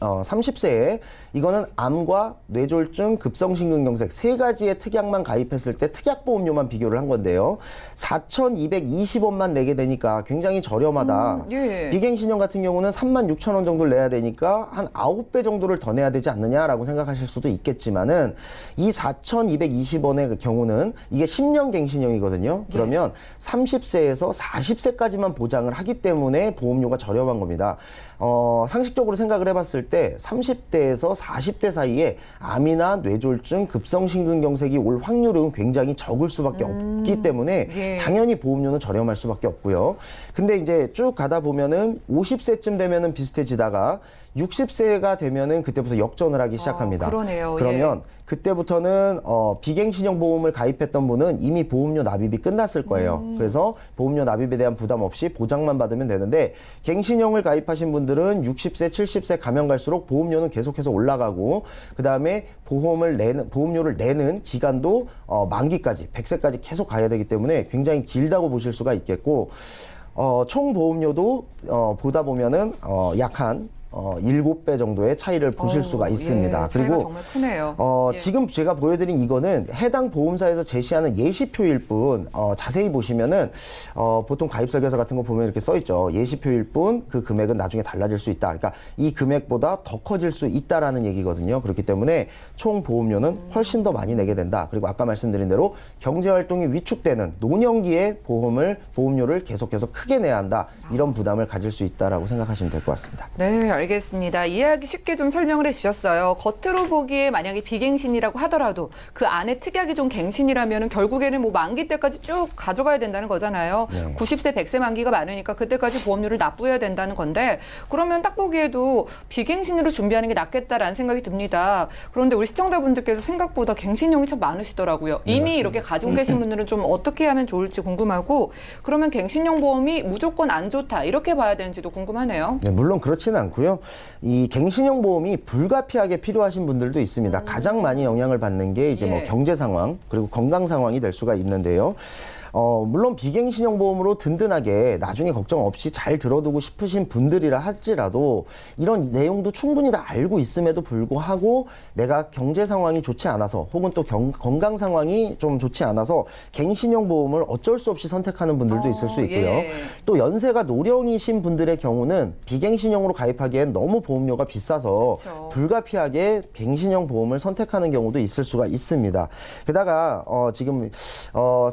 30세에 이거는 암과 뇌졸중, 급성심근경색 세 가지의 특약만 가입했을 때 특약보험료만 비교를 한 건데요. 4,220원만 내게 되니까 굉장히 저렴하다. 예. 비갱신형 같은 경우는 36,000원 정도를 내야 되니까 한 9배 정도를 더 내야 되지 않느냐라고 생각하실 수도 있겠지만은, 이 4,220원의 경우는 이게 10년 갱신형이거든요. 그러면 30세에서 40세까지만 보장을 하기 때문에 보험료가 저렴한 겁니다. 상식적으로 생각을 해봤을 때 30대에서 40대 사이에 암이나 뇌졸중, 급성심근경색이 올 확률은 굉장히 적을 수밖에 없기 때문에 예. 당연히 보험료는 저렴할 수밖에 없고요. 근데 이제 쭉 가다 보면은 50세쯤 되면은 비슷해지다가 60세가 되면은 그때부터 역전을 하기 시작합니다. 그러네요. 그러면 그때부터는 비갱신형 보험을 가입했던 분은 이미 보험료 납입이 끝났을 거예요. 그래서 보험료 납입에 대한 부담 없이 보장만 받으면 되는데, 갱신형을 가입하신 분들은 60세, 70세 가면 갈수록 보험료는 계속해서 올라가고, 그 다음에 보험료를 내는 기간도 만기까지 100세까지 계속 가야 되기 때문에 굉장히 길다고 보실 수가 있겠고, 총 보험료도 보다 보면은 약한 7배 정도의 차이를 보실 수가 있습니다. 예, 차이가 그리고 정말 크네요. 예. 지금 제가 보여드린 이거는 해당 보험사에서 제시하는 예시표일 뿐, 자세히 보시면은 보통 가입 설계서 같은 거 보면 이렇게 써 있죠. 예시표일 뿐 그 금액은 나중에 달라질 수 있다. 그러니까 이 금액보다 더 커질 수 있다라는 얘기거든요. 그렇기 때문에 총 보험료는 훨씬 더 많이 내게 된다. 그리고 아까 말씀드린 대로 경제 활동이 위축되는 노년기에 보험료를 계속해서 크게 내야 한다. 이런 부담을 가질 수 있다라고 생각하시면 될 것 같습니다. 네, 알겠습니다. 이해하기 쉽게 좀 설명을 해주셨어요. 겉으로 보기에 만약에 비갱신이라고 하더라도 그 안에 특약이 좀 갱신이라면 결국에는 뭐 만기 때까지 쭉 가져가야 된다는 거잖아요. 네. 90세, 100세 만기가 많으니까 그때까지 보험료를 납부해야 된다는 건데, 그러면 딱 보기에도 비갱신으로 준비하는 게 낫겠다라는 생각이 듭니다. 그런데 우리 시청자분들께서 생각보다 갱신형이 참 많으시더라고요. 이미 맞습니다. 이렇게 가지고 계신 분들은 좀 어떻게 하면 좋을지 궁금하고, 그러면 갱신형 보험이 무조건 안 좋다 이렇게 봐야 되는지도 궁금하네요. 네, 물론 그렇지는 않고요. 이 갱신형 보험이 불가피하게 필요하신 분들도 있습니다. 가장 많이 영향을 받는 게 이제 뭐 예. 경제 상황, 그리고 건강 상황이 될 수가 있는데요. 물론 비갱신형 보험으로 든든하게 나중에 걱정 없이 잘 들어두고 싶으신 분들이라 할지라도 이런 내용도 충분히 다 알고 있음에도 불구하고 내가 경제 상황이 좋지 않아서, 혹은 또 건강 상황이 좀 좋지 않아서 갱신형 보험을 어쩔 수 없이 선택하는 분들도 있을 수 있고요. 예. 또 연세가 노령이신 분들의 경우는 비갱신형으로 가입하기엔 너무 보험료가 비싸서 그렇죠. 불가피하게 갱신형 보험을 선택하는 경우도 있을 수가 있습니다. 게다가 지금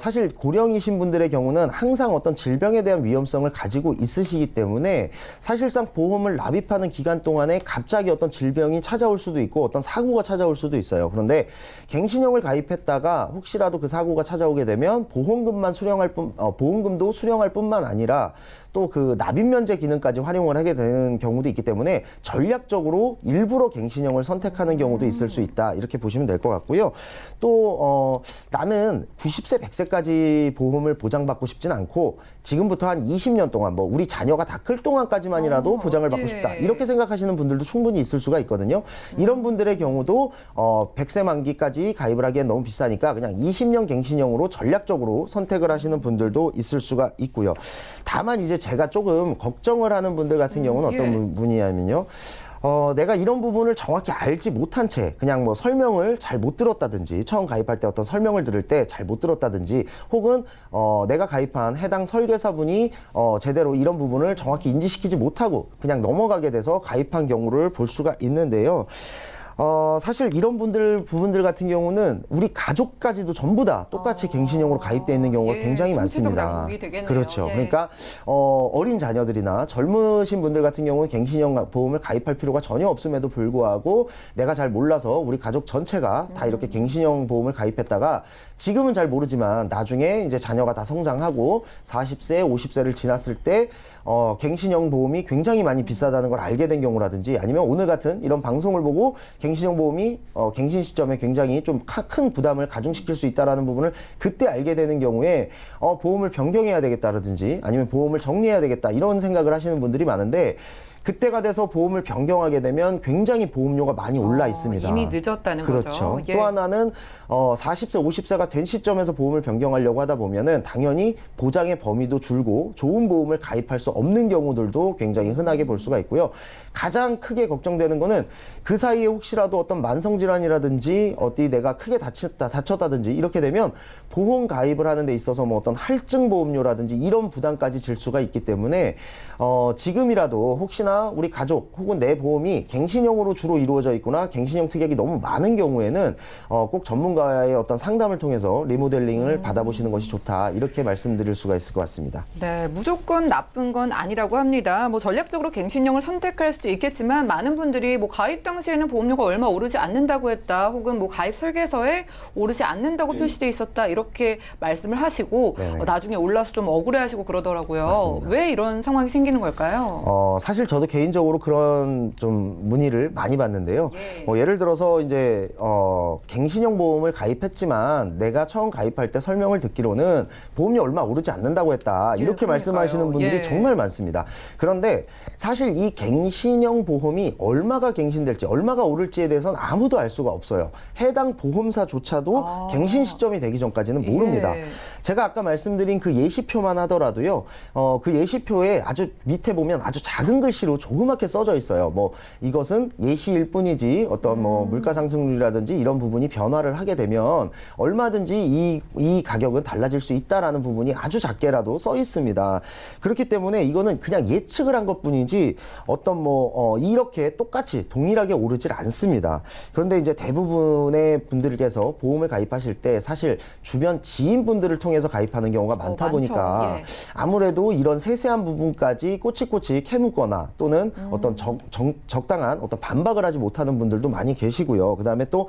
사실 고령이신 분들의 경우는 항상 어떤 질병에 대한 위험성을 가지고 있으시기 때문에 사실상 보험을 납입하는 기간 동안에 갑자기 어떤 질병이 찾아올 수도 있고 어떤 사고가 찾아올 수도 있어요. 그런데 갱신형을 가입했다가 혹시라도 그 사고가 찾아오게 되면 보험금도 수령할 뿐만 아니라 또 그 납입 면제 기능까지 활용을 하게 되는 경우도 있기 때문에 전략적으로 일부러 갱신형을 선택하는 경우도 있을 수 있다. 이렇게 보시면 될 것 같고요. 또 나는 90세, 100세까지 보험을 보장받고 싶진 않고 지금부터 한 20년 동안 뭐 우리 자녀가 다 클 동안까지만이라도 보장을 받고 싶다. 이렇게 생각하시는 분들도 충분히 있을 수가 있거든요. 이런 분들의 경우도 100세 만기까지 가입을 하기엔 너무 비싸니까 그냥 20년 갱신형으로 전략적으로 선택을 하시는 분들도 있을 수가 있고요. 다만 이제 제가 조금 걱정을 하는 분들 같은 경우는 어떤 분이냐면요. 내가 이런 부분을 정확히 알지 못한 채 그냥 뭐 설명을 잘 못 들었다든지 처음 가입할 때 어떤 설명을 들을 때 잘 못 들었다든지 혹은 내가 가입한 해당 설계사분이 제대로 이런 부분을 정확히 인지시키지 못하고 그냥 넘어가게 돼서 가입한 경우를 볼 수가 있는데요. 사실 이런 부분들 같은 경우는 우리 가족까지도 전부 다 똑같이 갱신형으로 가입되어 있는 경우가 굉장히 많습니다. 그렇죠. 예. 그러니까 어린 자녀들이나 젊으신 분들 같은 경우는 갱신형 보험을 가입할 필요가 전혀 없음에도 불구하고 내가 잘 몰라서 우리 가족 전체가 다 이렇게 갱신형 보험을 가입했다가 지금은 잘 모르지만 나중에 이제 자녀가 다 성장하고 40세, 50세를 지났을 때 갱신형 보험이 굉장히 많이 비싸다는 걸 알게 된 경우라든지 아니면 오늘 같은 이런 방송을 보고 갱신형 보험이 갱신 시점에 굉장히 좀 큰 부담을 가중시킬 수 있다는 부분을 그때 알게 되는 경우에 보험을 변경해야 되겠다라든지 아니면 보험을 정리해야 되겠다 이런 생각을 하시는 분들이 많은데 그때가 돼서 보험을 변경하게 되면 굉장히 보험료가 많이 올라 있습니다. 이미 늦었다는 그렇죠. 거죠. 또 하나는 40세, 50세가 된 시점에서 보험을 변경하려고 하다 보면은 당연히 보장의 범위도 줄고 좋은 보험을 가입할 수 없는 경우들도 굉장히 흔하게 볼 수가 있고요. 가장 크게 걱정되는 거는 그 사이에 혹시라도 어떤 만성질환이라든지 어디 내가 크게 다쳤다든지 이렇게 되면 보험 가입을 하는 데 있어서 뭐 어떤 할증 보험료라든지 이런 부담까지 질 수가 있기 때문에 지금이라도 혹시나 우리 가족 혹은 내 보험이 갱신형으로 주로 이루어져 있거나 갱신형 특약이 너무 많은 경우에는 꼭 전문가의 어떤 상담을 통해서 리모델링을 받아보시는 것이 좋다 이렇게 말씀드릴 수가 있을 것 같습니다. 네, 무조건 나쁜 건 아니라고 합니다. 뭐 전략적으로 갱신형을 선택할 수도 있겠지만 많은 분들이 뭐 가입 당시에는 보험료가 얼마 오르지 않는다고 했다, 혹은 뭐 가입 설계서에 오르지 않는다고 표시돼 있었다 이렇게 말씀을 하시고 나중에 올라서 좀 억울해하시고 그러더라고요. 맞습니다. 왜 이런 상황이 생기는 걸까요? 사실 저도 개인적으로 그런 좀 문의를 많이 받는데요. 예를 들어서 이제 갱신형 보험을 가입했지만 내가 처음 가입할 때 설명을 듣기로는 보험료 얼마 오르지 않는다고 했다. 이렇게 말씀하시는 분들이 정말 많습니다. 그런데 사실 이 갱신형 보험이 얼마가 갱신될지 얼마가 오를지에 대해서는 아무도 알 수가 없어요. 해당 보험사조차도 갱신 시점이 되기 전까지는 모릅니다. 제가 아까 말씀드린 그 예시표만 하더라도요. 그 예시표에 아주 밑에 보면 아주 작은 글씨로 조그맣게 써져 있어요. 뭐 이것은 예시일 뿐이지 어떤 뭐 물가 상승률이라든지 이런 부분이 변화를 하게 되면 얼마든지 이 가격은 달라질 수 있다라는 부분이 아주 작게라도 써 있습니다. 그렇기 때문에 이거는 그냥 예측을 한 것뿐이지 어떤 뭐 이렇게 똑같이 동일하게 오르질 않습니다. 그런데 이제 대부분의 분들께서 보험을 가입하실 때 사실 주변 지인분들을 통해서 가입하는 경우가 많다 보니까 아무래도 이런 세세한 부분까지 꼬치꼬치 캐묻거나 또는 어떤 적당한 어떤 반박을 하지 못하는 분들도 많이 계시고요. 그다음에 또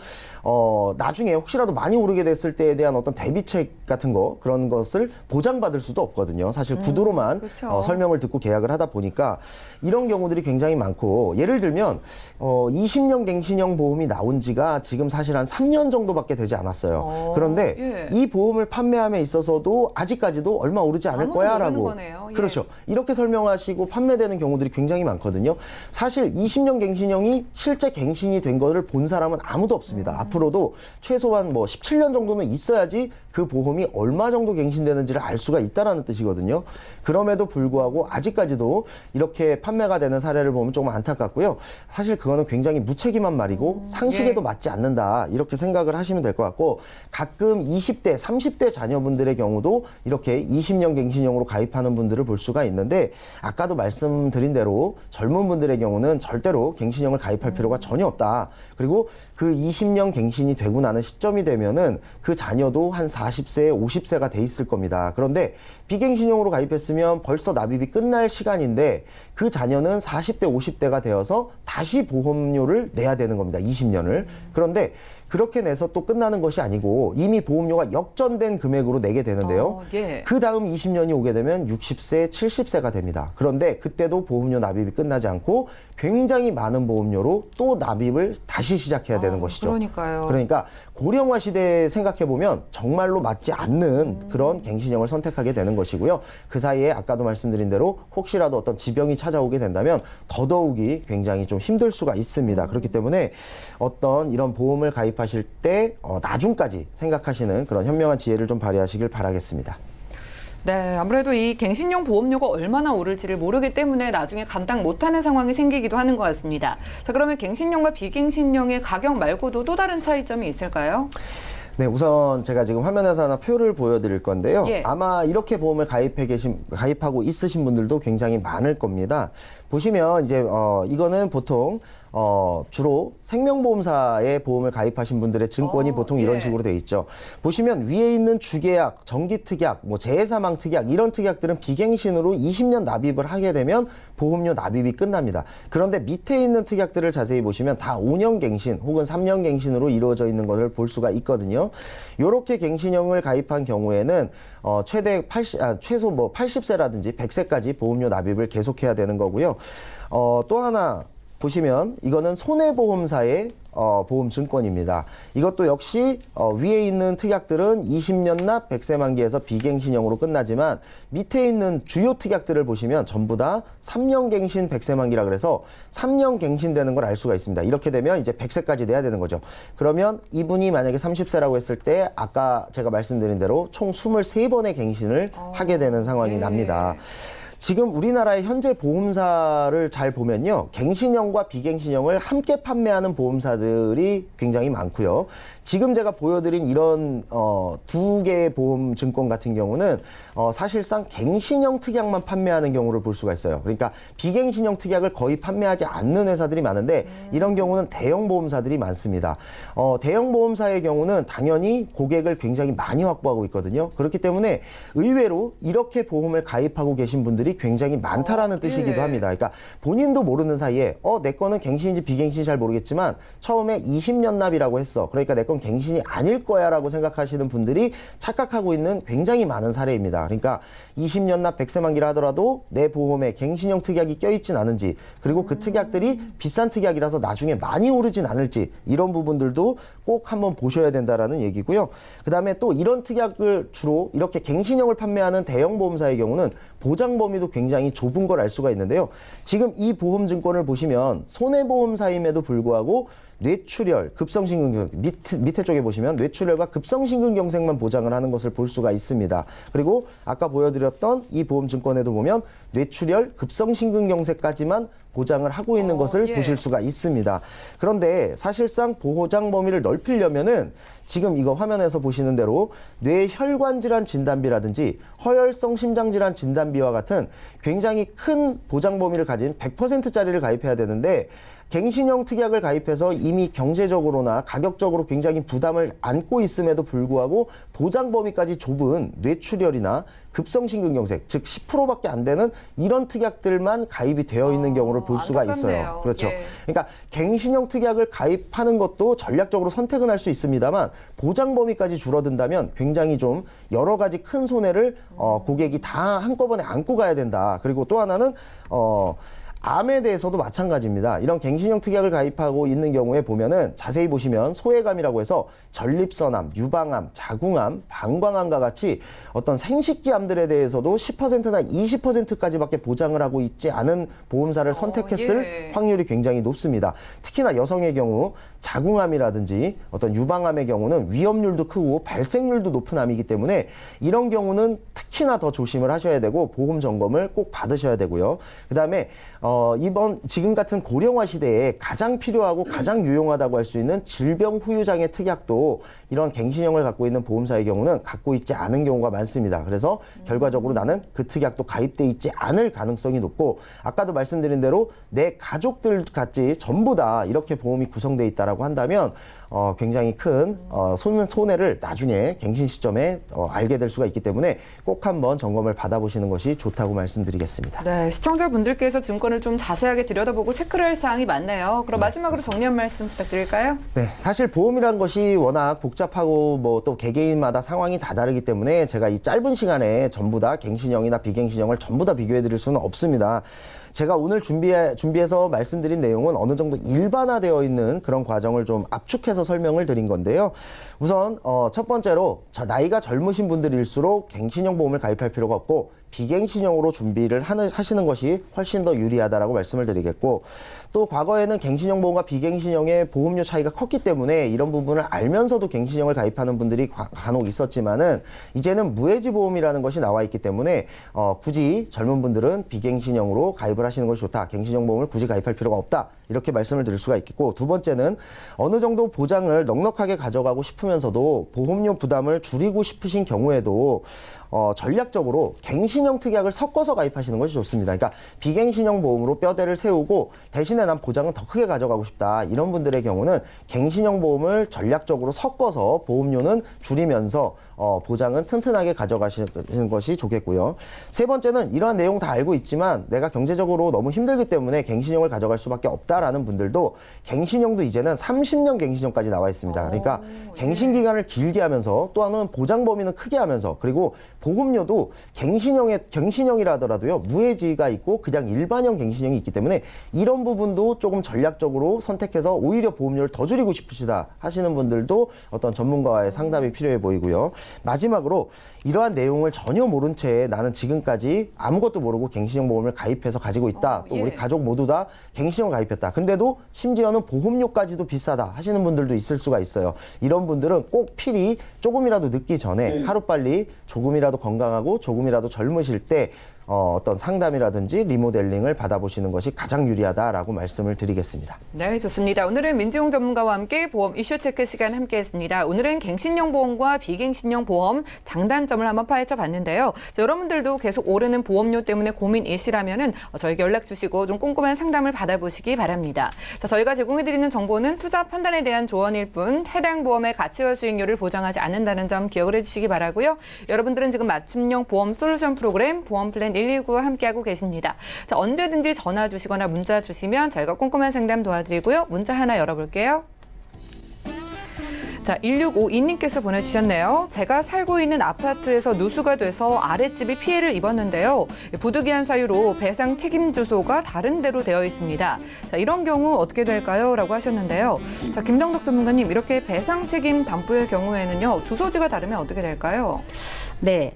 나중에 혹시라도 많이 오르게 됐을 때에 대한 어떤 대비책 같은 거 그런 것을 보장받을 수도 없거든요. 사실 구두로만 설명을 듣고 계약을 하다 보니까 이런 경우들이 굉장히 많고 예를 들면 20년 갱신형 보험이 나온 지가 지금 사실 한 3년 정도밖에 되지 않았어요. 그런데 이 보험을 판매함에 있어서도 아직까지도 얼마 오르지 않을 거야 라고 그렇죠. 이렇게 설명하시고 판매되는 경우들이 굉장히 많거든요. 사실 20년 갱신형이 실제 갱신이 된 거를 본 사람은 아무도 없습니다. 앞으로도 최소한 뭐 17년 정도는 있어야지 그 보험이 얼마 정도 갱신되는지를 알 수가 있다라는 뜻이거든요. 그럼에도 불구하고 아직까지도 이렇게 판매가 되는 사례를 보면 조금 안타깝고요. 사실 그거는 굉장히 무책임한 말이고 상식에도 맞지 않는다 이렇게 생각을 하시면 될 것 같고 가끔 20대, 30대 자녀분들의 경우도 이렇게 20년 갱신형으로 가입하는 분들을 볼 수가 있는데 아까도 말씀드린 대로 젊은 분들의 경우는 절대로 갱신형을 가입할 필요가 전혀 없다. 그리고 그 20년 갱신이 되고 나는 시점이 되면은 그 자녀도 한 40세, 50세가 돼 있을 겁니다. 그런데 비갱신형으로 가입했으면 벌써 납입이 끝날 시간인데 그 자녀는 40대, 50대가 되어서 다시 보험료를 내야 되는 겁니다. 20년을. 그런데 그렇게 내서 또 끝나는 것이 아니고 이미 보험료가 역전된 금액으로 내게 되는데요. 예. 그 다음 20년이 오게 되면 60세, 70세가 됩니다. 그런데 그때도 보험료 납입이 끝나지 않고 굉장히 많은 보험료로 또 납입을 다시 시작해야 되는 것이죠. 그러니까요. 그러니까 고령화 시대에 생각해 보면 정말로 맞지 않는 그런 갱신형을 선택하게 되는 것이고요. 그 사이에 아까도 말씀드린 대로 혹시라도 어떤 지병이 찾아오게 된다면 더더욱이 굉장히 좀 힘들 수가 있습니다. 그렇기 때문에 어떤 이런 보험을 가입하실 때 나중까지 생각하시는 그런 현명한 지혜를 좀 발휘하시길 바라겠습니다. 네, 아무래도 이 갱신형 보험료가 얼마나 오를지를 모르기 때문에 나중에 감당 못하는 상황이 생기기도 하는 것 같습니다. 자, 그러면 갱신형과 비갱신형의 가격 말고도 또 다른 차이점이 있을까요? 네, 우선 제가 지금 화면에서 하나 표를 보여드릴 건데요. 예. 아마 이렇게 보험을 가입하고 있으신 분들도 굉장히 많을 겁니다. 보시면 이제 이거는 보통 주로 생명보험사에 보험을 가입하신 분들의 증권이 보통 이런 예. 식으로 돼 있죠. 보시면 위에 있는 주계약, 정기특약, 뭐 재해사망특약 이런 특약들은 비갱신으로 20년 납입을 하게 되면 보험료 납입이 끝납니다. 그런데 밑에 있는 특약들을 자세히 보시면 다 5년 갱신 혹은 3년 갱신으로 이루어져 있는 것을 볼 수가 있거든요. 요렇게 갱신형을 가입한 경우에는 최소 뭐 80세라든지 100세까지 보험료 납입을 계속해야 되는 거고요. 또 하나 보시면 이거는 손해보험사의 보험증권입니다. 이것도 역시 위에 있는 특약들은 20년 납 100세 만기에서 비갱신형으로 끝나지만 밑에 있는 주요 특약들을 보시면 전부 다 3년 갱신 100세 만기라 그래서 3년 갱신되는 걸 알 수가 있습니다. 이렇게 되면 이제 100세까지 내야 되는 거죠. 그러면 이분이 만약에 30세라고 했을 때 아까 제가 말씀드린 대로 총 23번의 갱신을 하게 되는 상황이 납니다. 지금 우리나라의 현재 보험사를 잘 보면요. 갱신형과 비갱신형을 함께 판매하는 보험사들이 굉장히 많고요. 지금 제가 보여드린 이런 두 개의 보험 증권 같은 경우는 사실상 갱신형 특약만 판매하는 경우를 볼 수가 있어요. 그러니까 비갱신형 특약을 거의 판매하지 않는 회사들이 많은데 이런 경우는 대형 보험사들이 많습니다. 대형 보험사의 경우는 당연히 고객을 굉장히 많이 확보하고 있거든요. 그렇기 때문에 의외로 이렇게 보험을 가입하고 계신 분들이 굉장히 많다라는 뜻이기도 합니다. 그러니까 본인도 모르는 사이에 내 거는 갱신인지 비갱신인지 잘 모르겠지만 처음에 20년 납이라고 했어. 그러니까 내 건 갱신이 아닐 거야 라고 생각하시는 분들이 착각하고 있는 굉장히 많은 사례입니다. 그러니까 20년 납 100세 만기라 하더라도 내 보험에 갱신형 특약이 껴있진 않은지 그리고 그 특약들이 비싼 특약이라서 나중에 많이 오르진 않을지 이런 부분들도 꼭 한번 보셔야 된다라는 얘기고요. 그 다음에 또 이런 특약을 주로 이렇게 갱신형을 판매하는 대형 보험사의 경우는 보장 범위도 굉장히 좁은 걸 알 수가 있는데요. 지금 이 보험증권을 보시면 손해보험사임에도 불구하고 뇌출혈, 급성심근경색 밑에 쪽에 보시면 뇌출혈과 급성심근경색만 보장을 하는 것을 볼 수가 있습니다. 그리고 아까 보여드렸던 이 보험증권에도 보면 뇌출혈, 급성심근경색까지만 보장을 하고 있는 것을 보실 수가 있습니다. 그런데 사실상 보장 범위를 넓히려면은 지금 이거 화면에서 보시는 대로 뇌혈관 질환 진단비라든지 허혈성 심장 질환 진단비와 같은 굉장히 큰 보장 범위를 가진 100%짜리를 가입해야 되는데 갱신형 특약을 가입해서 이미 경제적으로나 가격적으로 굉장히 부담을 안고 있음에도 불구하고 보장 범위까지 좁은 뇌출혈이나 급성심근경색, 즉 10%밖에 안 되는 이런 특약들만 가입이 되어 있는 경우를 볼 수가 있어요. 그렇죠. 예. 그러니까 갱신형 특약을 가입하는 것도 전략적으로 선택은 할 수 있습니다만 보장 범위까지 줄어든다면 굉장히 좀 여러 가지 큰 손해를 고객이 다 한꺼번에 안고 가야 된다. 그리고 또 하나는 암에 대해서도 마찬가지입니다. 이런 갱신형 특약을 가입하고 있는 경우에 보면은 자세히 보시면 소외감이라고 해서 전립선암, 유방암, 자궁암, 방광암과 같이 어떤 생식기 암들에 대해서도 10%나 20%까지밖에 보장을 하고 있지 않은 보험사를 선택했을 확률이 굉장히 높습니다. 특히나 여성의 경우 자궁암이라든지 어떤 유방암의 경우는 위험률도 크고 발생률도 높은 암이기 때문에 이런 경우는 특히나 더 조심을 하셔야 되고 보험 점검을 꼭 받으셔야 되고요. 그다음에 지금 같은 고령화 시대에 가장 필요하고 가장 유용하다고 할 수 있는 질병 후유장애 특약도 이런 갱신형을 갖고 있는 보험사의 경우는 갖고 있지 않은 경우가 많습니다. 그래서 결과적으로 나는 그 특약도 가입돼 있지 않을 가능성이 높고 아까도 말씀드린 대로 내 가족들 같이 전부 다 이렇게 보험이 구성돼 있다라고 한다면 굉장히 큰 손해를 나중에 갱신 시점에 알게 될 수가 있기 때문에 꼭 한번 점검을 받아보시는 것이 좋다고 말씀드리겠습니다. 네, 시청자분들께서 증권을 좀 자세하게 들여다보고 체크를 할 사항이 많네요. 그럼 마지막으로 정리 한 말씀 부탁드릴까요? 네, 사실 보험이라는 것이 워낙 복잡하고 뭐 또 개개인마다 상황이 다 다르기 때문에 제가 이 짧은 시간에 전부 다 갱신형이나 비갱신형을 전부 다 비교해 드릴 수는 없습니다. 제가 오늘 준비해서 말씀드린 내용은 어느 정도 일반화되어 있는 그런 과정을 좀 압축해서 설명을 드린 건데요. 우선 첫 번째로 나이가 젊으신 분들일수록 갱신형 보험을 가입할 필요가 없고 비갱신형으로 준비를 하시는 것이 훨씬 더 유리하다라고 말씀을 드리겠고, 또 과거에는 갱신형 보험과 비갱신형의 보험료 차이가 컸기 때문에 이런 부분을 알면서도 갱신형을 가입하는 분들이 간혹 있었지만은 이제는 무해지 보험이라는 것이 나와 있기 때문에 굳이 젊은 분들은 비갱신형으로 가입을 하시는 것이 좋다. 갱신형 보험을 굳이 가입할 필요가 없다. 이렇게 말씀을 드릴 수가 있겠고, 두 번째는 어느 정도 보장을 넉넉하게 가져가고 싶으면서도 보험료 부담을 줄이고 싶으신 경우에도 전략적으로 갱신형 특약을 섞어서 가입하시는 것이 좋습니다. 그러니까 비갱신형 보험으로 뼈대를 세우고 대신에 난 보장은 더 크게 가져가고 싶다. 이런 분들의 경우는 갱신형 보험을 전략적으로 섞어서 보험료는 줄이면서 보장은 튼튼하게 가져가시는 것이 좋겠고요. 세 번째는 이러한 내용 다 알고 있지만 내가 경제적으로 너무 힘들기 때문에 갱신형을 가져갈 수밖에 없다라는 분들도 갱신형도 이제는 30년 갱신형까지 나와 있습니다. 그러니까 갱신 기간을 길게 하면서 또 하나는 보장 범위는 크게 하면서, 그리고 보험료도 갱신형이라 하더라도요, 무해지가 있고 그냥 일반형 갱신형이 있기 때문에 이런 부분도 조금 전략적으로 선택해서 오히려 보험료를 더 줄이고 싶으시다 하시는 분들도 어떤 전문가와의 상담이 필요해 보이고요. 마지막으로 이러한 내용을 전혀 모른 채 나는 지금까지 아무것도 모르고 갱신형 보험을 가입해서 가지고 있다. 또 우리 가족 모두 다 갱신형 가입했다. 근데도 심지어는 보험료까지도 비싸다 하시는 분들도 있을 수가 있어요. 이런 분들은 꼭 필히 조금이라도 늦기 전에 하루빨리 조금이라도 건강하고 조금이라도 젊으실 때 어떤 상담이라든지 리모델링을 받아보시는 것이 가장 유리하다라고 말씀을 드리겠습니다. 네, 좋습니다. 오늘은 민지용 전문가와 함께 보험 이슈 체크 시간 함께했습니다. 오늘은 갱신형 보험과 비갱신형 보험 장단점을 한번 파헤쳐 봤는데요. 여러분들도 계속 오르는 보험료 때문에 고민이시라면은 저에게 연락 주시고 좀 꼼꼼한 상담을 받아보시기 바랍니다. 자, 저희가 제공해드리는 정보는 투자 판단에 대한 조언일 뿐 해당 보험의 가치와 수익률을 보장하지 않는다는 점 기억을 해주시기 바라고요. 여러분들은 지금 맞춤형 보험 솔루션 프로그램 보험 플랜 119와 함께하고 계십니다. 자, 언제든지 전화 주시거나 문자 주시면 저희가 꼼꼼한 상담 도와드리고요. 문자 하나 열어볼게요. 자, 1652님께서 보내주셨네요. 제가 살고 있는 아파트에서 누수가 돼서 아랫집이 피해를 입었는데요. 부득이한 사유로 배상 책임 주소가 다른 데로 되어 있습니다. 자, 이런 경우 어떻게 될까요? 라고 하셨는데요. 자, 김정덕 전문가님, 이렇게 배상 책임 담보의 경우에는요, 주소지가 다르면 어떻게 될까요? 네,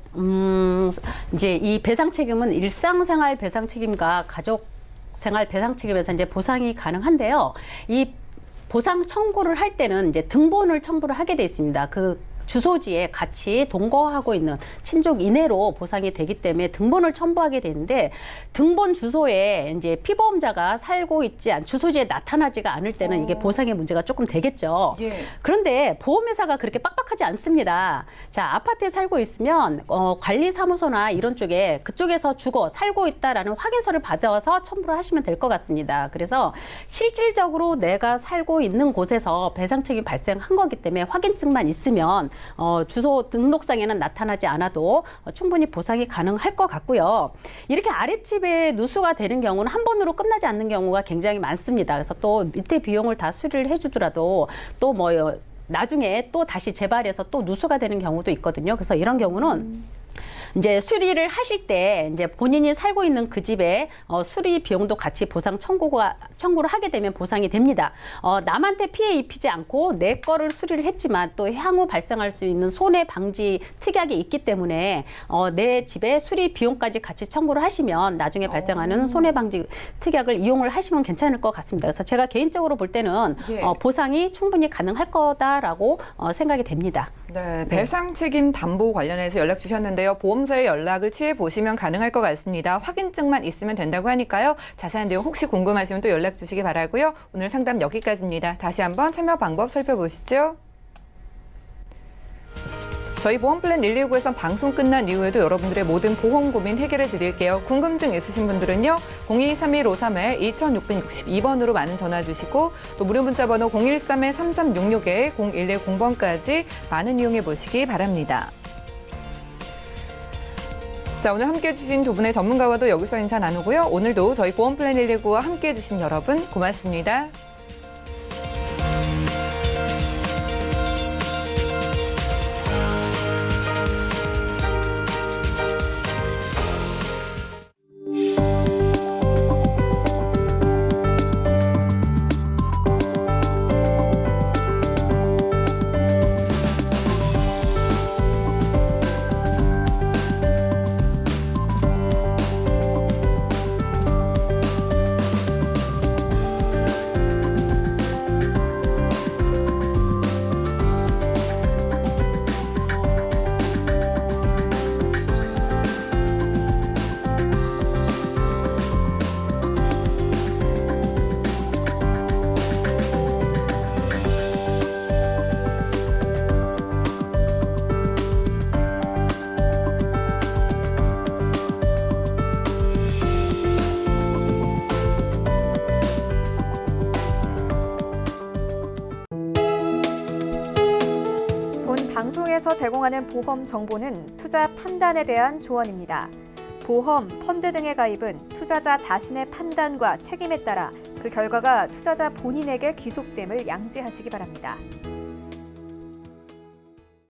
이제 이 배상 책임은 일상생활 배상 책임과 가족생활 배상 책임에서 이제 보상이 가능한데요. 이 보상 청구를 할 때는 이제 등본을 첨부를 하게 돼 있습니다. 그 주소지에 같이 동거하고 있는 친족 이내로 보상이 되기 때문에 등본을 첨부하게 되는데, 등본 주소에 이제 피보험자가 살고 있지 주소지에 나타나지가 않을 때는 이게 보상의 문제가 조금 되겠죠. 예. 그런데 보험회사가 그렇게 빡빡하지 않습니다. 자, 아파트에 살고 있으면 관리사무소나 이런 쪽에 그쪽에서 살고 있다라는 확인서를 받아서 첨부를 하시면 될 것 같습니다. 그래서 실질적으로 내가 살고 있는 곳에서 배상 책임이 발생한 거기 때문에 확인증만 있으면 주소 등록상에는 나타나지 않아도 충분히 보상이 가능할 것 같고요. 이렇게 아랫집에 누수가 되는 경우는 한 번으로 끝나지 않는 경우가 굉장히 많습니다. 그래서 또 밑에 비용을 다 수리를 해주더라도 또 나중에 또 다시 재발해서 또 누수가 되는 경우도 있거든요. 그래서 이런 경우는 이제 수리를 하실 때 이제 본인이 살고 있는 그 집에 수리 비용도 같이 보상 청구를 하게 되면 보상이 됩니다. 남한테 피해 입히지 않고 내 거를 수리를 했지만 또 향후 발생할 수 있는 손해 방지 특약이 있기 때문에 내 집에 수리 비용까지 같이 청구를 하시면 나중에 발생하는 손해 방지 특약을 이용을 하시면 괜찮을 것 같습니다. 그래서 제가 개인적으로 볼 때는 보상이 충분히 가능할 거다라고 생각이 됩니다. 네, 배상 책임 담보 관련해서 연락 주셨는데요. 보험사에 연락을 취해 보시면 가능할 것 같습니다. 확인증만 있으면 된다고 하니까요. 자세한 내용 혹시 궁금하시면 또 연락 주시기 바라고요. 오늘 상담 여기까지입니다. 다시 한번 참여 방법 살펴보시죠. 저희 보험플랜 119에선 방송 끝난 이후에도 여러분들의 모든 보험 고민 해결해 드릴게요. 궁금증 있으신 분들은요. 023153-2662번으로 많은 전화 주시고 또 무료 문자 번호 013-3366-0110번까지 많은 이용해 보시기 바랍니다. 자, 자, 오늘 함께해 주신 두 분의 전문가와도 여기서 인사 나누고요. 오늘도 저희 보험플랜 119와 함께해 주신 여러분 고맙습니다. 본 방송에서 제공하는 보험 정보는 투자 판단에 대한 조언입니다. 보험, 펀드 등의 가입은 투자자 자신의 판단과 책임에 따라 그 결과가 투자자 본인에게 귀속됨을 양지하시기 바랍니다.